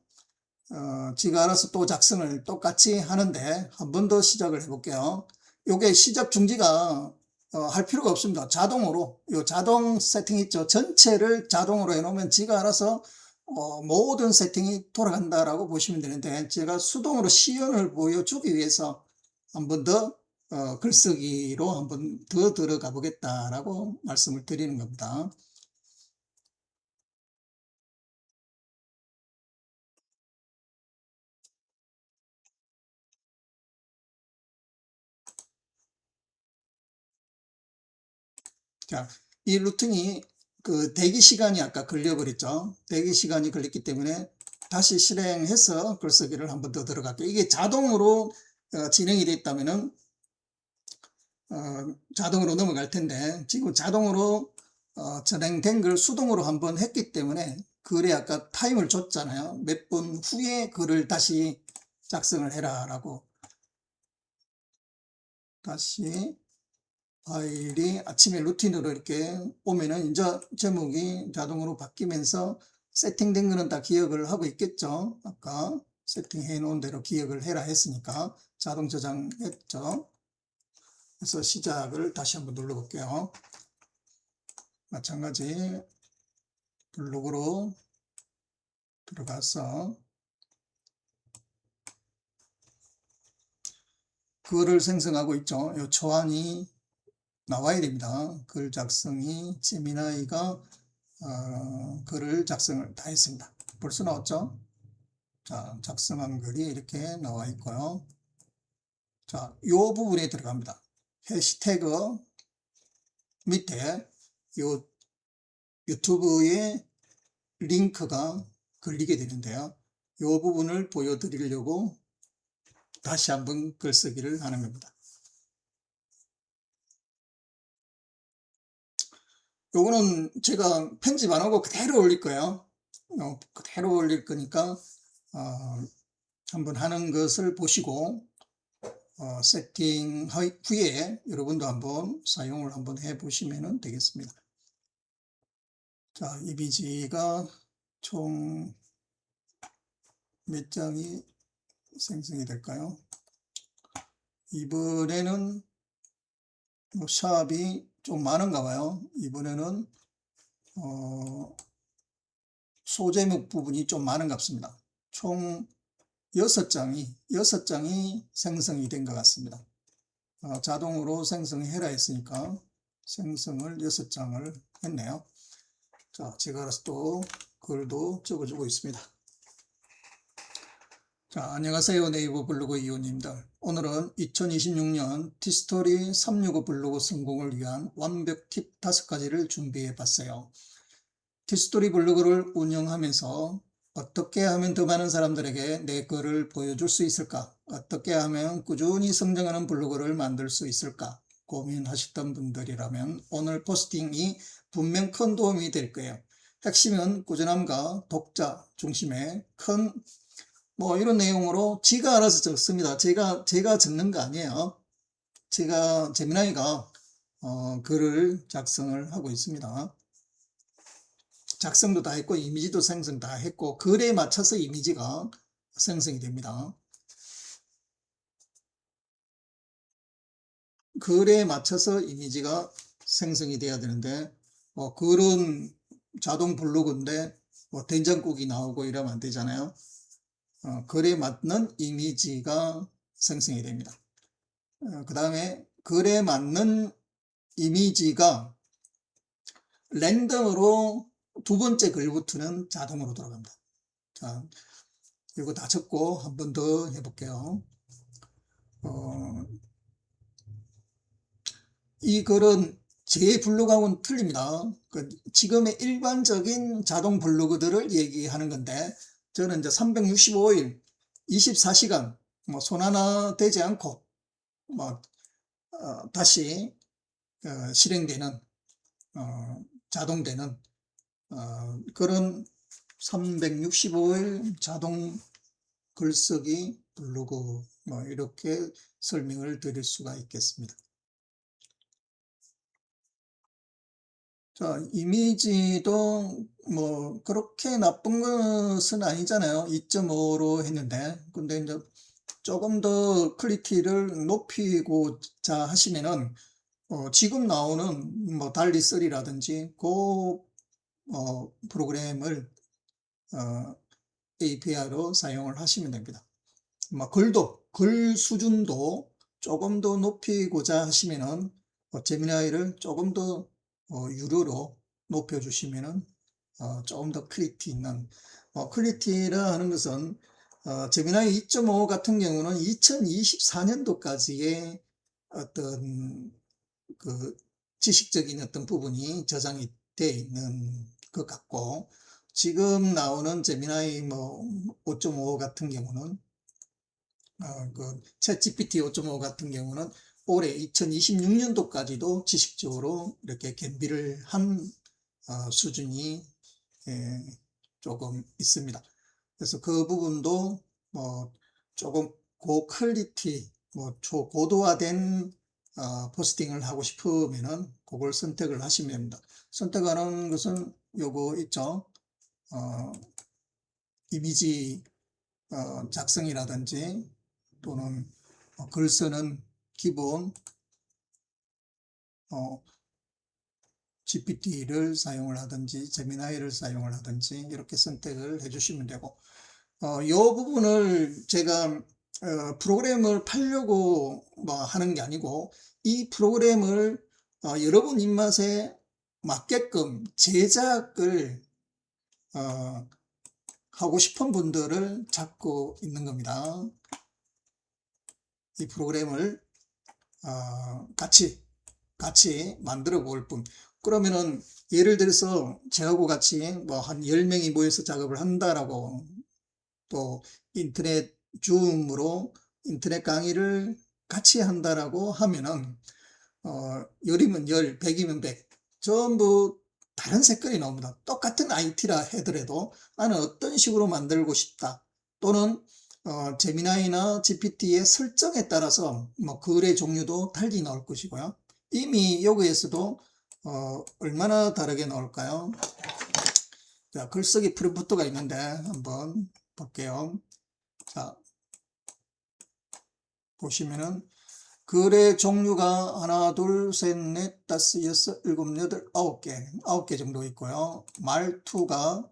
제가 알아서 또 작성을 똑같이 하는데 한 번 더 시작을 해볼게요. 요게 시작 중지가 할 필요가 없습니다. 자동으로 요 자동 세팅 있죠. 전체를 자동으로 해놓으면 지가 알아서 모든 세팅이 돌아간다라고 보시면 되는데 제가 수동으로 시연을 보여주기 위해서 한 번 더 글쓰기로 한 번 더 들어가 보겠다라고 말씀을 드리는 겁니다. 자, 이 루팅이 그 대기 시간이 아까 걸려버렸죠. 대기 시간이 걸렸기 때문에 다시 실행해서 글쓰기를 한 번 더 들어갈게요. 이게 자동으로 진행이 됐다면은 자동으로 넘어갈 텐데 지금 자동으로 진행된 걸 수동으로 한번 했기 때문에 글에 아까 타임을 줬잖아요. 몇 분 후에 글을 다시 작성을 해라 라고. 다시 파일이 아침에 루틴으로 이렇게 오면은 이제 제목이 자동으로 바뀌면서 세팅된 거는 다 기억을 하고 있겠죠. 아까 세팅해 놓은 대로 기억을 해라 했으니까 자동 저장했죠. 그래서 시작을 다시 한번 눌러볼게요. 마찬가지 블로그로 들어가서 글을 생성하고 있죠. 이 초안이 나와야 됩니다. 글 작성이 제미나이가 글을 작성을 다 했습니다. 벌써 나왔죠? 자, 작성한 글이 이렇게 나와 있고요. 자, 이 부분에 들어갑니다. 해시태그 밑에 요 유튜브에 링크가 걸리게 되는데요. 이 부분을 보여드리려고 다시 한번 글쓰기를 하는 겁니다. 요거는 제가 편집 안 하고 그대로 올릴 거예요. 그대로 올릴 거니까 한번 하는 것을 보시고 세팅 후에 여러분도 한번 사용을 한번 해 보시면 되겠습니다. 자, 이미지가 총 몇 장이 생성이 될까요? 이번에는 샵이 좀 많은가 봐요. 이번에는 소제목 부분이 좀 많은 것 같습니다. 총 6장이 생성이 된 것 같습니다. 자동으로 생성해라 했으니까 생성을 6장을 했네요. 자, 제가 알아서 또 글도 적어주고 있습니다. 자, 안녕하세요. 네이버 블로그 이호님들. 오늘은 2026년 티스토리 365 블로그 성공을 위한 완벽 팁 5가지를 준비해 봤어요. 티스토리 블로그를 운영하면서 어떻게 하면 더 많은 사람들에게 내 글을 보여줄 수 있을까? 어떻게 하면 꾸준히 성장하는 블로그를 만들 수 있을까? 고민하셨던 분들이라면 오늘 포스팅이 분명 큰 도움이 될 거예요. 핵심은 꾸준함과 독자 중심의 큰 이런 내용으로 지가 알아서 적습니다. 제가 적는 거 아니에요. 제미나이가 글을 작성을 하고 있습니다. 작성도 다 했고 이미지도 생성 다 했고 글에 맞춰서 이미지가 생성이 됩니다. 글에 맞춰서 이미지가 생성이 돼야 되는데 글은 자동 블로그인데 된장국이 나오고 이러면 안 되잖아요. 글에 맞는 이미지가 생성이 됩니다. 그 다음에 글에 맞는 이미지가 랜덤으로 두 번째 글부터는 자동으로 돌아갑니다. 자, 이거 다 적고 한 번 더 해볼게요. 이 글은 제 블로그하고는 틀립니다. 지금의 일반적인 자동 블로그들을 얘기하는 건데 저는 이제 365일 24시간 손 하나 대지 않고 다시 실행되는 자동되는 그런 365일 자동 글쓰기 블로그 이렇게 설명을 드릴 수가 있겠습니다. 자, 이미지도 그렇게 나쁜 것은 아니잖아요. 2.5로 했는데 근데 이제 조금 더 퀄리티를 높이고자 하시면은 지금 나오는 달리 3라든지 그 프로그램을 API로 사용을 하시면 됩니다. 글 수준도 조금 더 높이고자 하시면은 제미나이를 조금 더 유료로 높여주시면은 조금 더 퀄리티 있는 퀄리티라 하는 것은 제미나이 2.5 같은 경우는 2024년도까지의 어떤 그 지식적인 어떤 부분이 저장이 되어 있는 것 같고 지금 나오는 제미나이 5.5 같은 경우는 그 챗GPT 5.5 같은 경우는 올해 2026년도까지도 지식적으로 이렇게 겸비를 한 수준이 조금 있습니다. 그래서 그 부분도 조금 고퀄리티 초고도화된 포스팅을 하고 싶으면은 그걸 선택을 하시면 됩니다. 선택하는 것은 요거 있죠. 이미지 작성이라든지 또는 글 쓰는 기본 GPT를 사용을 하든지 제미나이를 사용을 하든지 이렇게 선택을 해 주시면 되고, 이 부분을 제가 프로그램을 팔려고 뭐 하는 게 아니고, 이 프로그램을 여러분 입맛에 맞게끔 제작을 하고 싶은 분들을 찾고 있는 겁니다. 이 프로그램을 같이 만들어 볼 뿐. 그러면은 예를 들어서 저하고 같이 뭐 한 10명이 모여서 작업을 한다라고, 또 인터넷 줌으로 인터넷 강의를 같이 한다라고 하면은 10이면 10, 100이면 100, 전부 다른 색깔이 나옵니다. 똑같은 IT라 하더라도 나는 어떤 식으로 만들고 싶다, 또는 제미나이나 GPT의 설정에 따라서 뭐 글의 종류도 달리 나올 것이고요. 이미 여기에서도 얼마나 다르게 나올까요? 자, 글쓰기 프롬프트가 있는데 한번 볼게요. 자, 보시면은 글의 종류가 하나, 둘, 셋, 넷, 다섯, 여섯, 일곱, 여덟, 9개 정도 있고요. 말투가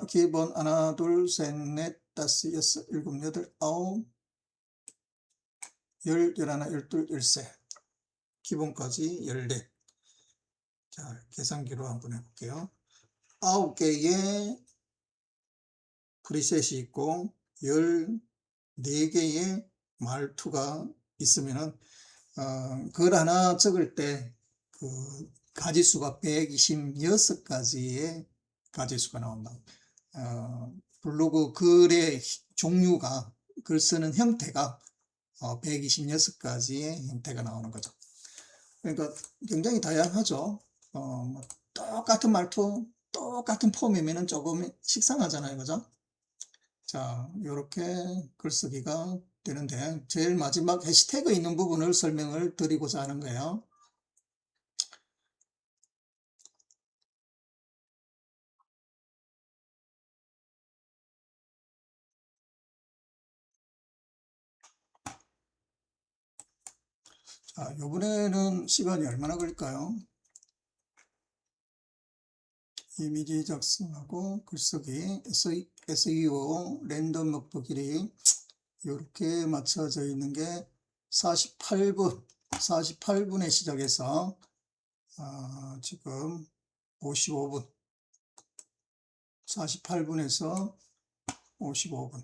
기본 하나, 둘, 셋, 넷, 다섯, 여섯, 일곱, 여덟, 아홉, 열, 열하나, 열둘, 열세, 기본까지 14. 자, 계산기로 한번 해볼게요. 9개의 프리셋이 있고 14개의 말투가 있으면은 글 하나 적을 때 그 가지수가 126가지의 가지수가 나온다. 블로그 글의 종류가, 글 쓰는 형태가 126가지의 형태가 나오는 거죠. 그러니까 굉장히 다양하죠. 뭐 똑같은 말투, 똑같은 폼이면은 조금 식상하잖아요, 그죠? 자, 이렇게 글쓰기가 되는데, 제일 마지막 해시태그 있는 부분을 설명을 드리고자 하는 거예요. 자, 이번에는 시간이 얼마나 걸릴까요? 이미지 작성하고 글쓰기, SEO, 랜덤 목표 길이 이렇게 맞춰져 있는 게 48분에 시작해서 지금 55분, 48분에서 55분.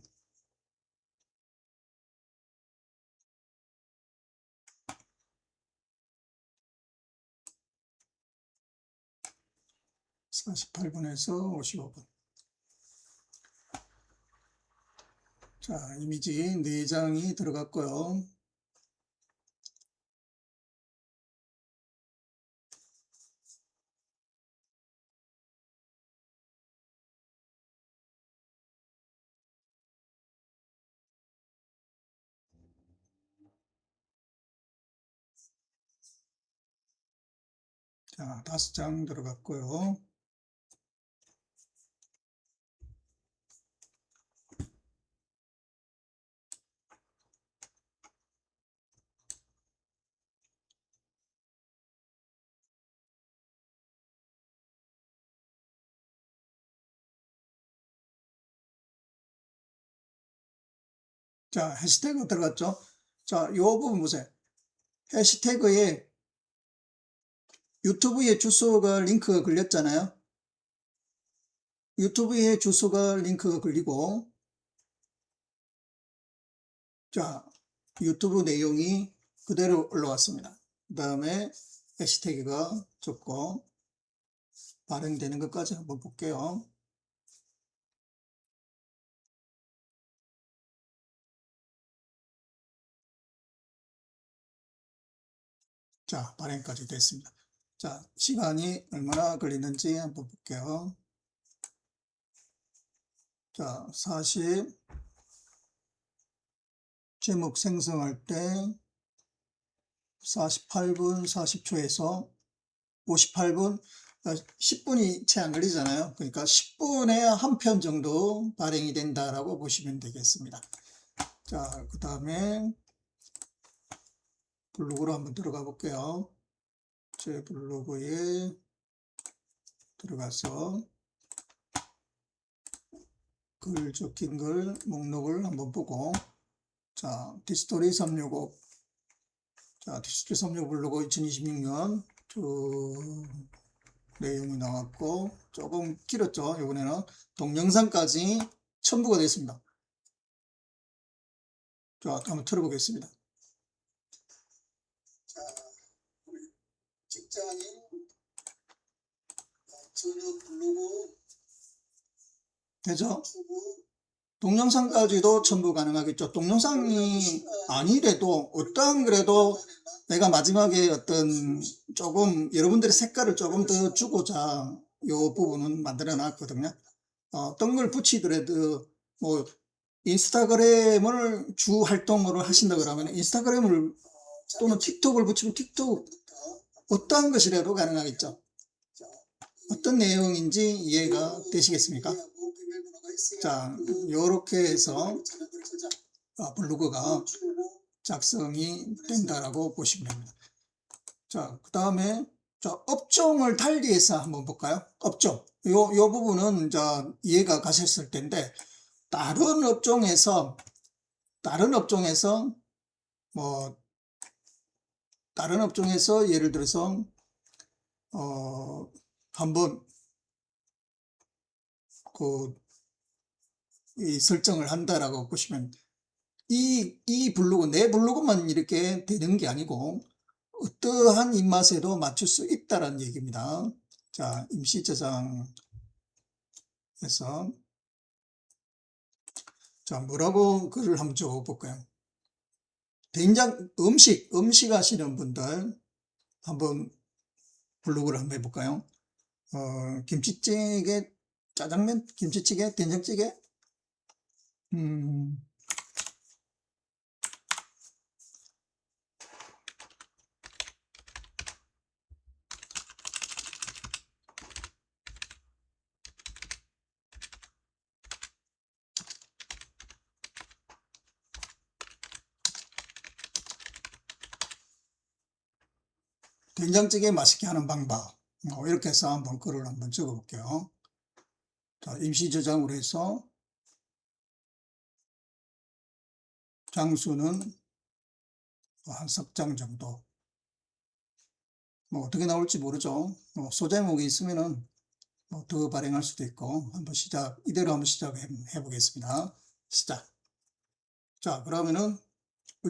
(48분에서 55분) 자, 이미지 4장이 들어갔고요. 자, 5장 들어갔고요. 자, 해시태그 들어갔죠? 자, 이 부분 보세요. 해시태그에 유튜브에 주소가 링크가 걸렸잖아요. 유튜브에 주소가 링크가 걸리고, 자, 유튜브 내용이 그대로 올라왔습니다. 그 다음에 해시태그가 적고 발행되는 것까지 한번 볼게요. 자, 발행까지 됐습니다. 자, 시간이 얼마나 걸리는지 한번 볼게요. 자, 제목 생성할 때 48분 40초에서 58분, 10분이 채 안 걸리잖아요. 그러니까 10분에 한 편 정도 발행이 된다라고 보시면 되겠습니다. 자, 그 다음에 블로그로 한번 들어가 볼게요. 제 블로그에 들어가서 글 적힌 글 목록을 한번 보고, 자, 디스토리 365. 자, 디스토리 365 블로그 2026년 내용이 나왔고, 조금 길었죠. 이번에는 동영상까지 첨부가 됐습니다. 자, 한번 틀어보겠습니다. 자, 우리 직장인 저녁 블로그 되죠? 동영상까지도 첨부 가능하겠죠. 동영상이 아니래도 어떠한 그래도 내가 마지막에 어떤 조금 여러분들의 색깔을 조금 더 주고자 이 부분은 만들어 놨거든요. 어떤 걸 붙이더라도 뭐 인스타그램을 주 활동으로 하신다 그러면 인스타그램을 또는 틱톡을 붙이면 틱톡 어떠한 것이라도 가능하겠죠. 어떤 내용인지 이해가 되시겠습니까? 자, 요렇게 해서 블로그가 작성이 된다라고 보시면 됩니다. 자, 그 다음에 업종을 달리해서 한번 볼까요? 업종. 요 부분은 이해가 가셨을 텐데, 다른 업종에서 예를 들어서 한번 이 설정을 한다라고 보시면, 이 블로그, 내 블로그만 이렇게 되는 게 아니고 어떠한 입맛에도 맞출 수 있다라는 얘기입니다. 자, 임시 저장해서, 자, 뭐라고 글을 한번 적어볼까요? 된장, 음식 하시는 분들 한번 블로그를 한번 해볼까요? 김치찌개, 짜장면, 김치찌개, 된장찌개, 된장찌개 맛있게 하는 방법, 이렇게 해서 한번 글을 한번 적어 볼게요. 자, 임시 저장으로 해서 장수는 한 석 장 정도. 뭐 어떻게 나올지 모르죠. 소제목이 있으면은 더 발행할 수도 있고, 한번 이대로 한번 시작해 보겠습니다. 시작. 자, 그러면은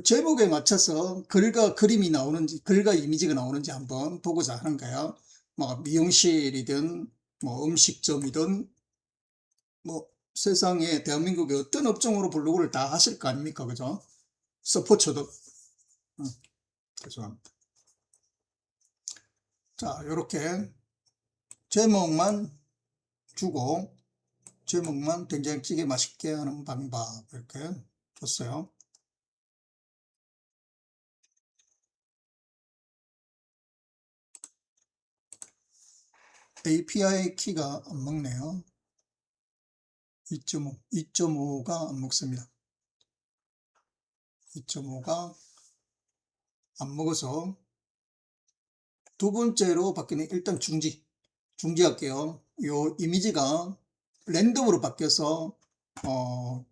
제목에 맞춰서 글과 그림이 나오는지, 글과 이미지가 나오는지 한번 보고자 하는 거예요. 뭐 미용실이든 뭐 음식점이든 뭐 세상에 대한민국의 어떤 업종으로 블로그를 다 하실 거 아닙니까? 그죠? 스포츠도. 죄송합니다. 자, 요렇게 제목만 주고, 제목만 된장찌개 맛있게 하는 방법, 이렇게 줬어요. API 키가 안 먹네요. 2.5가 안 먹습니다. 2.5가 안 먹어서 두 번째로 바뀌는, 일단 중지할게요. 요 이미지가 랜덤으로 바뀌어서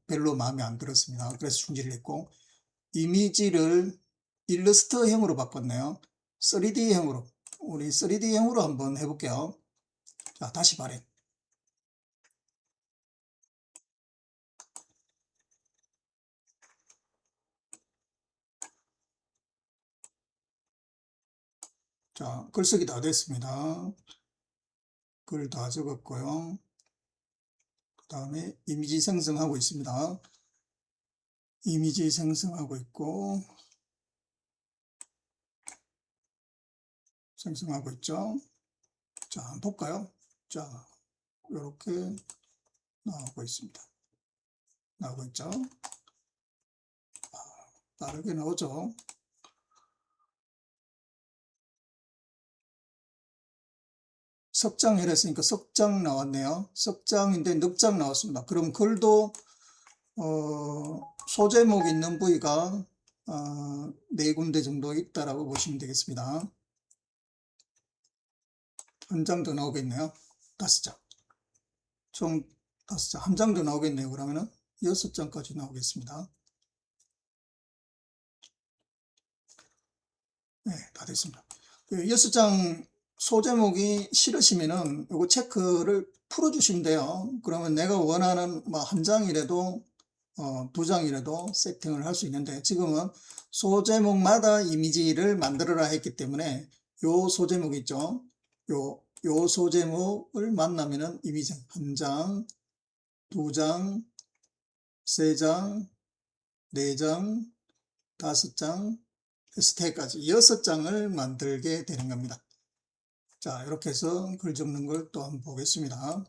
별로 마음에 안 들었습니다. 그래서 중지를 했고, 이미지를 일러스트형으로 바꿨네요. 3D형으로, 우리 3D형으로 한번 해볼게요. 자, 다시 발행. 자, 글쓰기 다 됐습니다. 글 다 적었고요. 그 다음에 이미지 생성하고 있습니다. 이미지 생성하고 있고, 생성하고 있죠. 자, 한번 볼까요? 자, 이렇게 나오고 있습니다. 나오고 있죠. 빠르게 나오죠. 석장 해랬으니까 석장 나왔네요. 석장인데 넉장 나왔습니다. 그럼 글도 소제목 있는 부위가 4군데 정도 있다라고 보시면 되겠습니다. 한 장 더 나오겠네요. 5장. 총 5장. 한 장 더 나오겠네요. 그러면은 6장까지 나오겠습니다. 네, 다 됐습니다. 6장 소제목이 싫으시면은 요거 체크를 풀어주시면 돼요. 그러면 내가 원하는 뭐 한 장이라도 2장이라도 세팅을 할 수 있는데, 지금은 소제목마다 이미지를 만들어라 했기 때문에 요 소제목 있죠. 요 소제목을 만나면은 이미지 한 장, 2장, 3장, 4장, 5장, 스테이까지 6장을 만들게 되는 겁니다. 자, 이렇게 해서 글 적는 걸 또 한번 보겠습니다.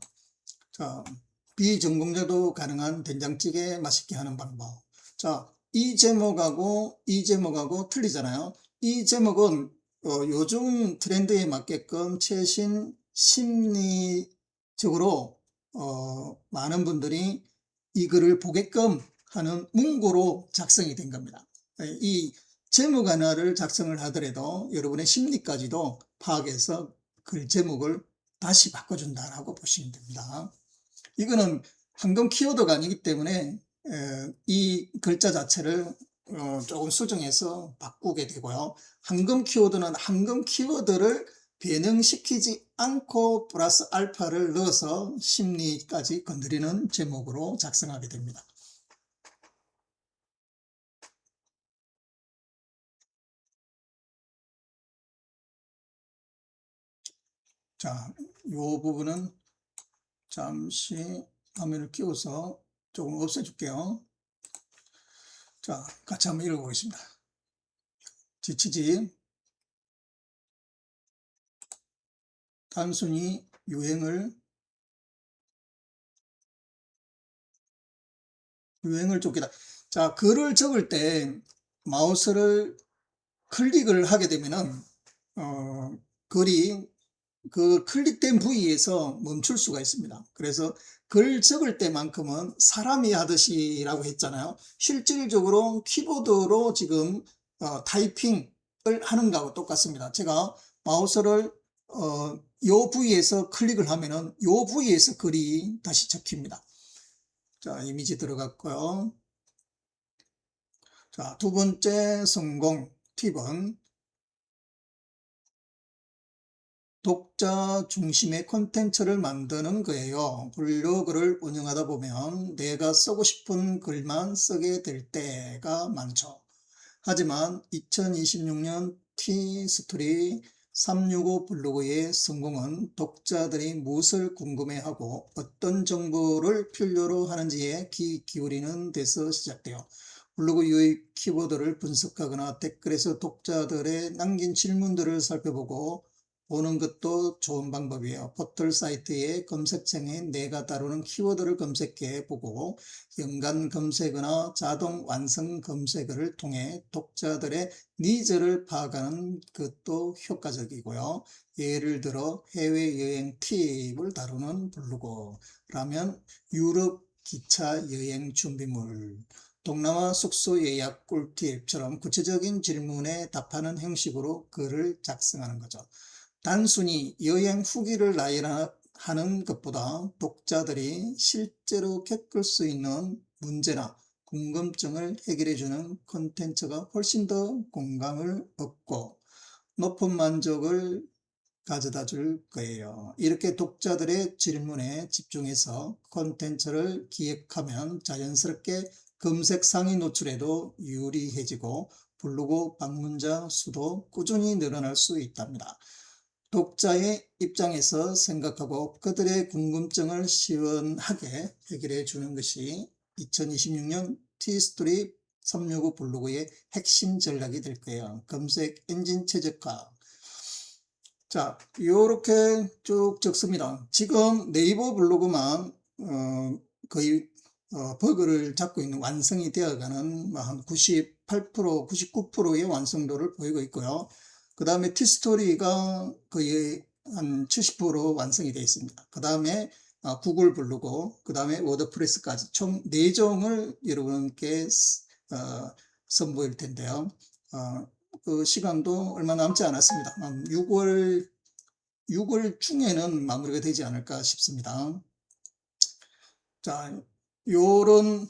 자, 비전공자도 가능한 된장찌개 맛있게 하는 방법. 자, 이 제목하고 틀리잖아요. 이 제목은 요즘 트렌드에 맞게끔 최신 심리적으로 많은 분들이 이 글을 보게끔 하는 문구로 작성이 된 겁니다. 이 제목 하나를 작성을 하더라도 여러분의 심리까지도 파악해서 글 제목을 다시 바꿔준다라고 보시면 됩니다. 이거는 황금 키워드가 아니기 때문에 이 글자 자체를 조금 수정해서 바꾸게 되고요. 황금 키워드는 황금 키워드를 변형시키지 않고 플러스 알파를 넣어서 심리까지 건드리는 제목으로 작성하게 됩니다. 자, 이 부분은 잠시 화면을 키워서 조금 없애줄게요. 자, 같이 한번 읽어보겠습니다. 지치지. 단순히 유행을 쫓기다. 자, 글을 적을 때 마우스를 클릭을 하게 되면은 글이 그 클릭된 부위에서 멈출 수가 있습니다. 그래서 글 적을 때만큼은 사람이 하듯이라고 했잖아요. 실질적으로 키보드로 지금 타이핑을 하는 거하고 똑같습니다. 제가 마우스를 요 부위에서 클릭을 하면은 요 부위에서 글이 다시 적힙니다. 자, 이미지 들어갔고요. 자, 두 번째 성공 팁은 독자 중심의 콘텐츠를 만드는 거예요. 블로그를 운영하다 보면 내가 쓰고 싶은 글만 쓰게 될 때가 많죠. 하지만 2026년 티스토리 365 블로그의 성공은 독자들이 무엇을 궁금해하고 어떤 정보를 필요로 하는지에 귀 기울이는 데서 시작돼요. 블로그 유입 키워드를 분석하거나 댓글에서 독자들의 남긴 질문들을 살펴보고 보는 것도 좋은 방법이에요. 포털 사이트의 검색창에 내가 다루는 키워드를 검색해 보고 연관 검색어나 자동 완성 검색어를 통해 독자들의 니즈를 파악하는 것도 효과적이고요. 예를 들어 해외여행 팁을 다루는 블로그라면 유럽 기차 여행 준비물, 동남아 숙소 예약 꿀팁처럼 구체적인 질문에 답하는 형식으로 글을 작성하는 거죠. 단순히 여행 후기를 나열하는 것보다 독자들이 실제로 겪을 수 있는 문제나 궁금증을 해결해주는 콘텐츠가 훨씬 더 공감을 얻고 높은 만족을 가져다 줄 거예요. 이렇게 독자들의 질문에 집중해서 콘텐츠를 기획하면 자연스럽게 검색 상위 노출에도 유리해지고 블로그 방문자 수도 꾸준히 늘어날 수 있답니다. 독자의 입장에서 생각하고 그들의 궁금증을 시원하게 해결해 주는 것이 2026년 티스토리 365 블로그의 핵심 전략이 될 거예요. 검색 엔진 최적화. 자, 요렇게 쭉 적습니다. 지금 네이버 블로그만 거의 버그를 잡고 있는, 완성이 되어가는 한 98%, 99%의 완성도를 보이고 있고요. 그 다음에 티스토리가 거의 한 70% 완성이 되어 있습니다. 그 다음에 구글 블로그, 그 다음에 워드프레스까지 총 4종을 여러분께 선보일 텐데요. 그 시간도 얼마 남지 않았습니다. 6월 중에는 마무리가 되지 않을까 싶습니다. 자, 요런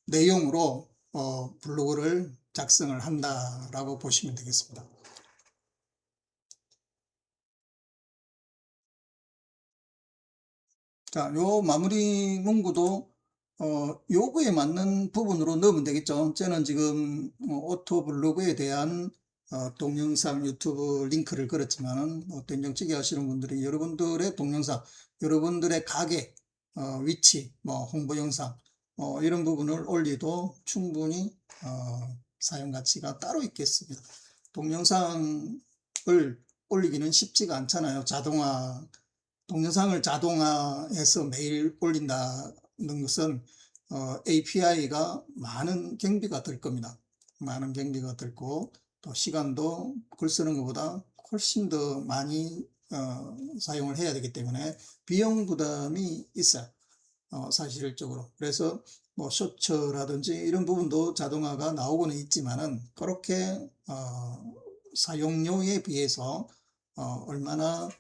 내용으로 블로그를 작성을 한다라고 보시면 되겠습니다. 자, 요 마무리 문구도 요거에 맞는 부분으로 넣으면 되겠죠. 저는 지금 오토 블로그에 대한 동영상 유튜브 링크를 걸었지만 된장찌개 하시는 분들이 여러분들의 동영상, 여러분들의 가게 위치, 홍보 영상 이런 부분을 올려도 충분히 사용 가치가 따로 있겠습니다. 동영상을 올리기는 쉽지가 않잖아요. 동영상을 자동화해서 매일 올린다는 것은 API가 많은 경비가 들 겁니다. 많은 경비가 들고 또 시간도 글 쓰는 것보다 훨씬 더 많이 사용을 해야 되기 때문에 비용 부담이 있어요. 사실적으로. 그래서 쇼츠라든지 이런 부분도 자동화가 나오고는 있지만은 그렇게 사용료에 비해서 얼마나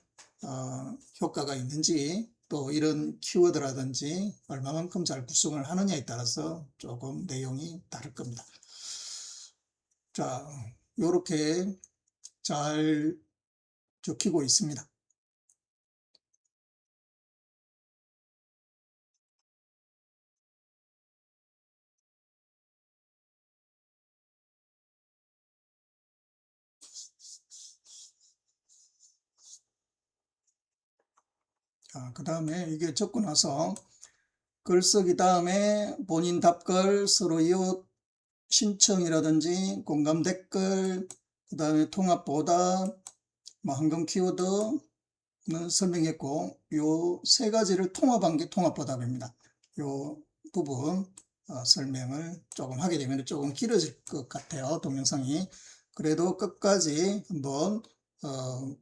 효과가 있는지 또 이런 키워드라든지 얼마만큼 잘 구성을 하느냐에 따라서 조금 내용이 다를 겁니다. 자, 요렇게 잘 적히고 있습니다. 자, 그 다음에 이게 적고 나서 글쓰기 다음에 본인 답글, 서로 이웃 신청이라든지 공감 댓글, 그 다음에 통합 보답, 황금 키워드는 설명했고 요 세 가지를 통합한 게 통합 보답입니다. 요 부분 설명을 조금 하게 되면 조금 길어질 것 같아요. 동영상이. 그래도 끝까지 한번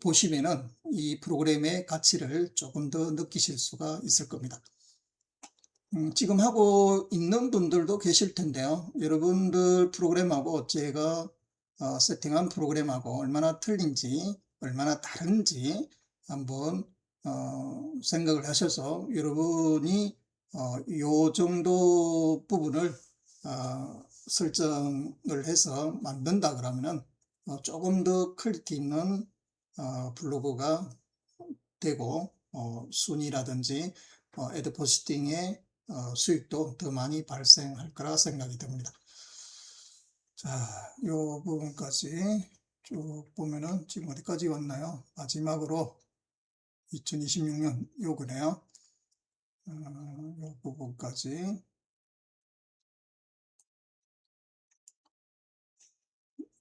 보시면은 이 프로그램의 가치를 조금 더 느끼실 수가 있을 겁니다. 지금 하고 있는 분들도 계실 텐데요. 여러분들 프로그램하고 제가 세팅한 프로그램하고 얼마나 틀린지, 얼마나 다른지 한번 생각을 하셔서 여러분이 요 정도 부분을 설정을 해서 만든다 그러면은 조금 더 퀄리티 있는 블로그가 되고 순위라든지 애드 포스팅의 수익도 더 많이 발생할 거라 생각이 듭니다. 자, 요 부분까지 쭉 보면은 지금 어디까지 왔나요? 마지막으로 2026년 요거네요. 요 부분까지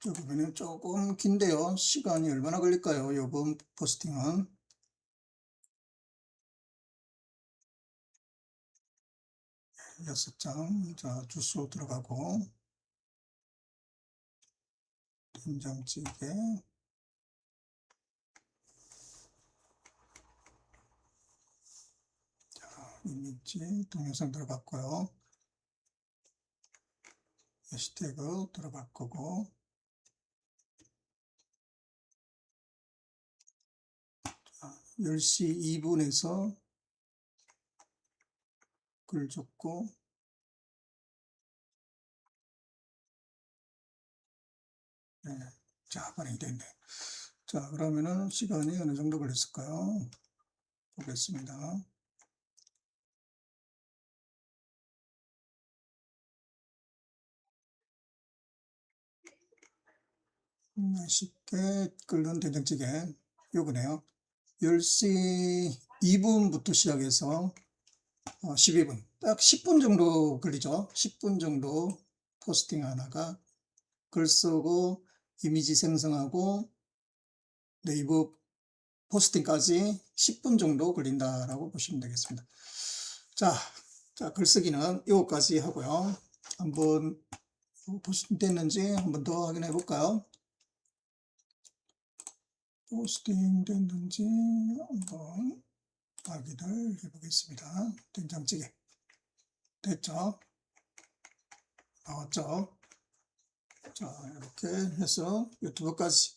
저 부분은 조금 긴데요. 시간이 얼마나 걸릴까요? 요번 포스팅은 6장. 자, 주소 들어가고 된장찌개, 이미지, 동영상 들어갔고요. 해시태그 들어갈 거고 10시 2분에서 글 적고 네, 자, 반영이 됐네. 자, 그러면은 시간이 어느 정도 걸렸을까요? 보겠습니다. 쉽게 끓는 된장찌개 요거네요. 10시 2분부터 시작해서 12분, 딱 10분 정도 걸리죠. 10분 정도 포스팅 하나가 글 쓰고 이미지 생성하고 네이버 포스팅까지 10분 정도 걸린다라고 보시면 되겠습니다. 자, 글쓰기는 이거까지 하고요. 한번 포스팅 됐는지 한번 더 확인해 볼까요? 포스팅 됐는지 한번 확인을 해 보겠습니다. 된장찌개 됐죠? 나왔죠? 자, 이렇게 해서 유튜브까지.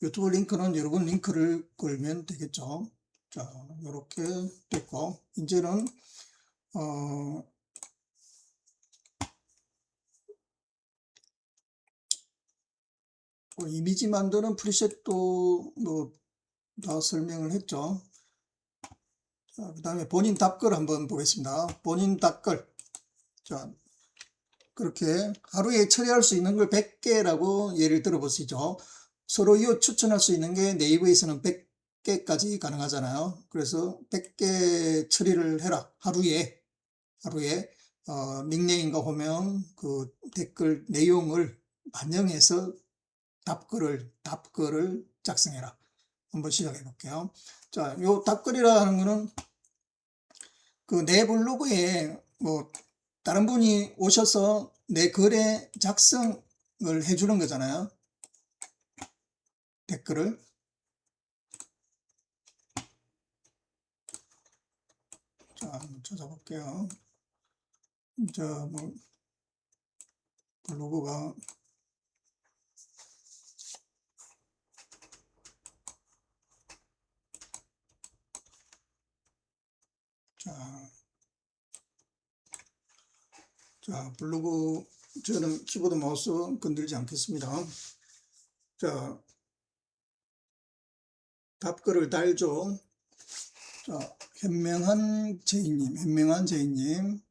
유튜브 링크는 여러분 링크를 걸면 되겠죠. 자, 이렇게 됐고, 이제는, 이미지 만드는 프리셋도 뭐 다 설명을 했죠. 자, 그 다음에 본인 답글 한번 보겠습니다. 본인 답글. 자, 그렇게 하루에 처리할 수 있는 걸 100개라고 예를 들어 보시죠. 서로 이어 추천할 수 있는 게 네이버에서는 100개까지 가능하잖아요. 그래서 100개 처리를 해라. 하루에 닉네임과 호명, 그 댓글 내용을 반영해서 답글을 작성해라. 한번 시작해 볼게요. 자, 요 답글이라는 거는 그 내 블로그에 뭐 다른 분이 오셔서 내 글에 작성을 해주는 거잖아요. 댓글을. 자, 한번 찾아볼게요. 자, 뭐 블로그가 자, 블로그 저는 키보드 마우스 건들지 않겠습니다. 자, 답글을 달죠. 자, 현명한 제이님.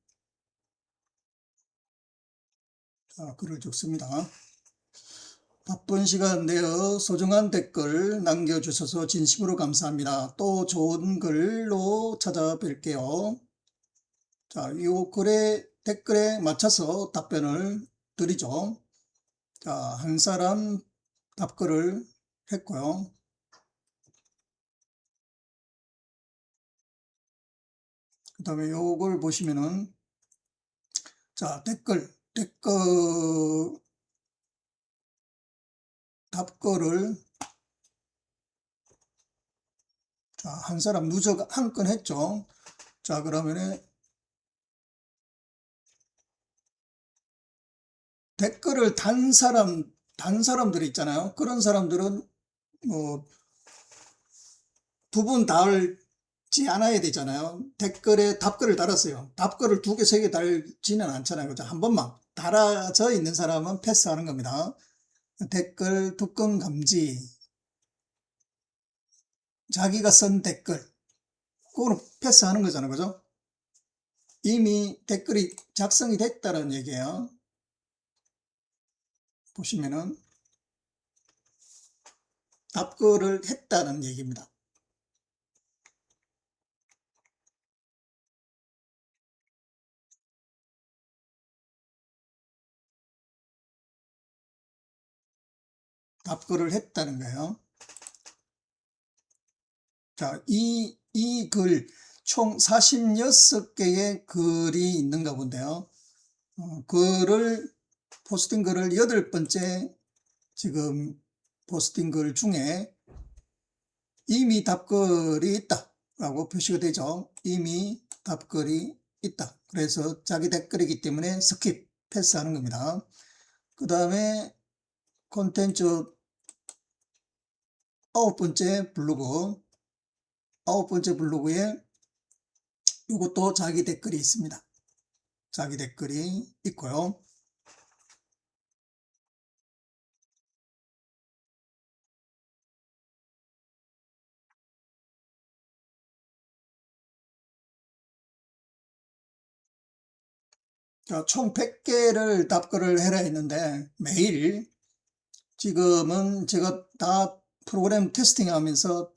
자, 글을 적습니다. 바쁜 시간 내어 소중한 댓글 남겨주셔서 진심으로 감사합니다. 또 좋은 글로 찾아뵐게요. 자, 이 댓글에 맞춰서 답변을 드리죠. 자, 한 사람 답글을 했고요. 그 다음에 요걸 보시면은, 자, 답글을, 자, 한 사람 누적 한 건 했죠. 자, 그러면은 댓글을 단 사람들이 있잖아요. 그런 사람들은 뭐 두 분 달지 않아야 되잖아요. 댓글에 답글을 달았어요. 답글을 2개, 3개 달지는 않잖아요. 그죠? 한 번만 달아져 있는 사람은 패스하는 겁니다. 댓글 두건 감지, 자기가 쓴 댓글, 그거는 패스하는 거잖아요. 그죠? 이미 댓글이 작성이 됐다는 얘기예요. 보시면은 답글을 했다는 얘기입니다. 답글을 했다는 거예요. 자, 이 글, 총 46개의 글이 있는가 본데요. 포스팅 글을 8번째 지금 포스팅 글 중에 이미 답글이 있다라고 표시가 되죠. 이미 답글이 있다. 그래서 자기 댓글이기 때문에 스킵, 패스하는 겁니다. 그 다음에 콘텐츠 9번째 블로그에 이것도 자기 댓글이 있습니다. 자기 댓글이 있고요. 자, 총 100개를 답글을 해라 했는데 매일 지금은 제가 다 프로그램 테스팅 하면서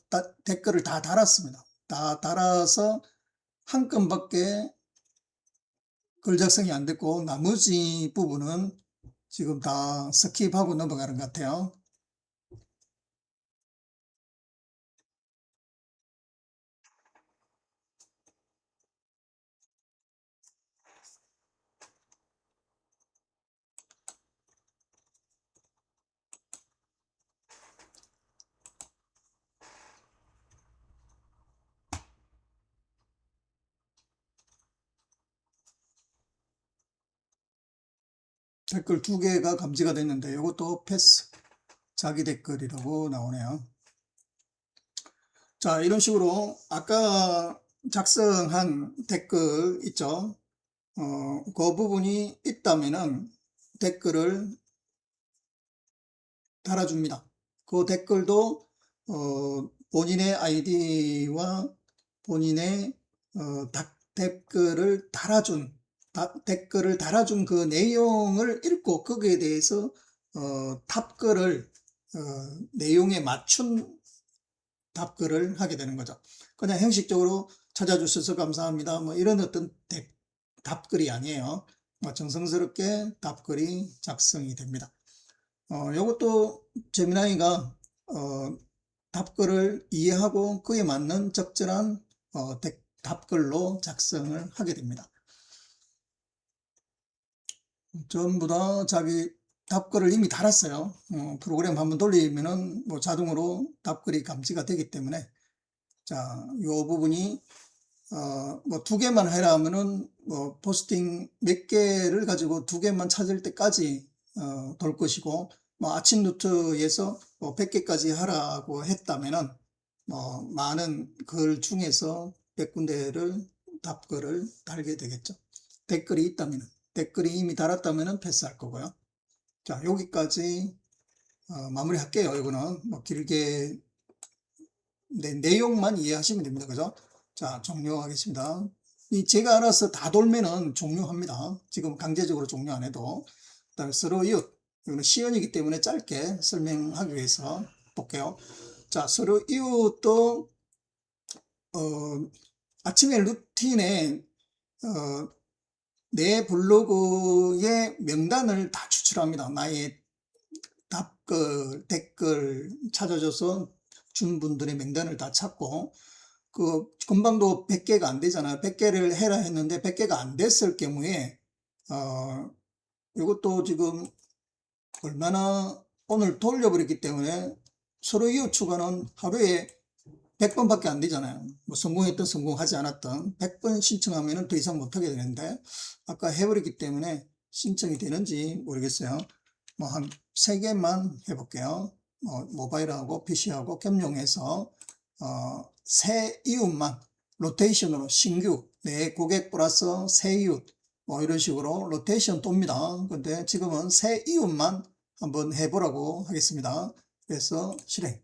댓글을 다 달았습니다. 다 달아서 한 건밖에 글 작성이 안 됐고 나머지 부분은 지금 다 스킵하고 넘어가는 것 같아요. 댓글 2개가 감지가 됐는데 이것도 패스. 자기 댓글이라고 나오네요. 자, 이런 식으로 아까 작성한 댓글 있죠. 그 부분이 있다면은 댓글을 달아줍니다. 그 댓글도 본인의 아이디와 본인의 댓글을 달아준 그 내용을 읽고 거기에 대해서 답글을 내용에 맞춘 답글을 하게 되는 거죠. 그냥 형식적으로 찾아주셔서 감사합니다. 뭐 이런 어떤 답글이 아니에요. 정성스럽게 답글이 작성이 됩니다. 요것도 제미나이가 답글을 이해하고 그에 맞는 적절한 답글로 작성을 하게 됩니다. 전부 다 자기 답글을 이미 달았어요. 프로그램 한번 돌리면은 뭐 자동으로 답글이 감지가 되기 때문에, 자, 요 부분이 뭐 2개만 해라 하면은 뭐 포스팅 몇 개를 가지고 2개만 찾을 때까지 돌 것이고, 뭐 아침 노트에서 뭐 100개까지 하라고 했다면은 뭐 많은 글 중에서 100군데를 답글을 달게 되겠죠. 댓글이 있다면은, 댓글이 이미 달았다면은 패스할 거고요. 자, 여기까지 마무리 할게요. 이거는 뭐 길게 내용만 이해하시면 됩니다. 그죠? 자, 종료하겠습니다. 제가 알아서 다 돌면은 종료합니다. 지금 강제적으로 종료 안 해도. 그다음에 서로 이웃, 이거는 시연이기 때문에 짧게 설명하기 위해서 볼게요. 자, 서로 이웃도 아침에 루틴에 내 블로그의 명단을 다 추출합니다. 나의 답글, 댓글 찾아줘서 준 분들의 명단을 다 찾고, 금방도 100개가 안 되잖아요. 100개를 해라 했는데 100개가 안 됐을 경우에, 이것도 지금 얼마나 오늘 돌려버렸기 때문에 서로 이웃 추가는 하루에 100번밖에 안 되잖아요. 뭐 성공했든 성공하지 않았든 100번 신청하면 더 이상 못하게 되는데, 아까 해버렸기 때문에 신청이 되는지 모르겠어요. 뭐 한 3개만 해볼게요. 모바일하고 PC하고 겸용해서 새 이웃만 로테이션으로 신규 내 고객 플러스 새 이웃 뭐 이런 식으로 로테이션 돕니다. 근데 지금은 새 이웃만 한번 해보라고 하겠습니다. 그래서 실행.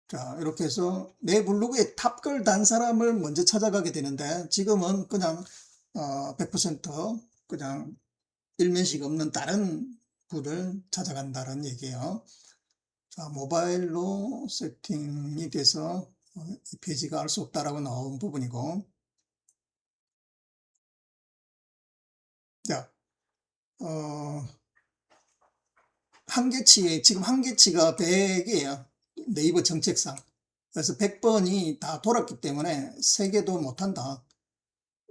자, 이렇게 해서 내 블로그에 답글 단 사람을 먼저 찾아가게 되는데, 지금은 그냥 100% 그냥 일면식 없는 다른 분을 찾아간다는 얘기예요. 자, 모바일로 세팅이 돼서 이 페이지가 알 수 없다라고 나온 부분이고, 자, 한계치에 지금 한계치가 100이에요. 네이버 정책상. 그래서 100번이 다 돌았기 때문에 3개도 못한다.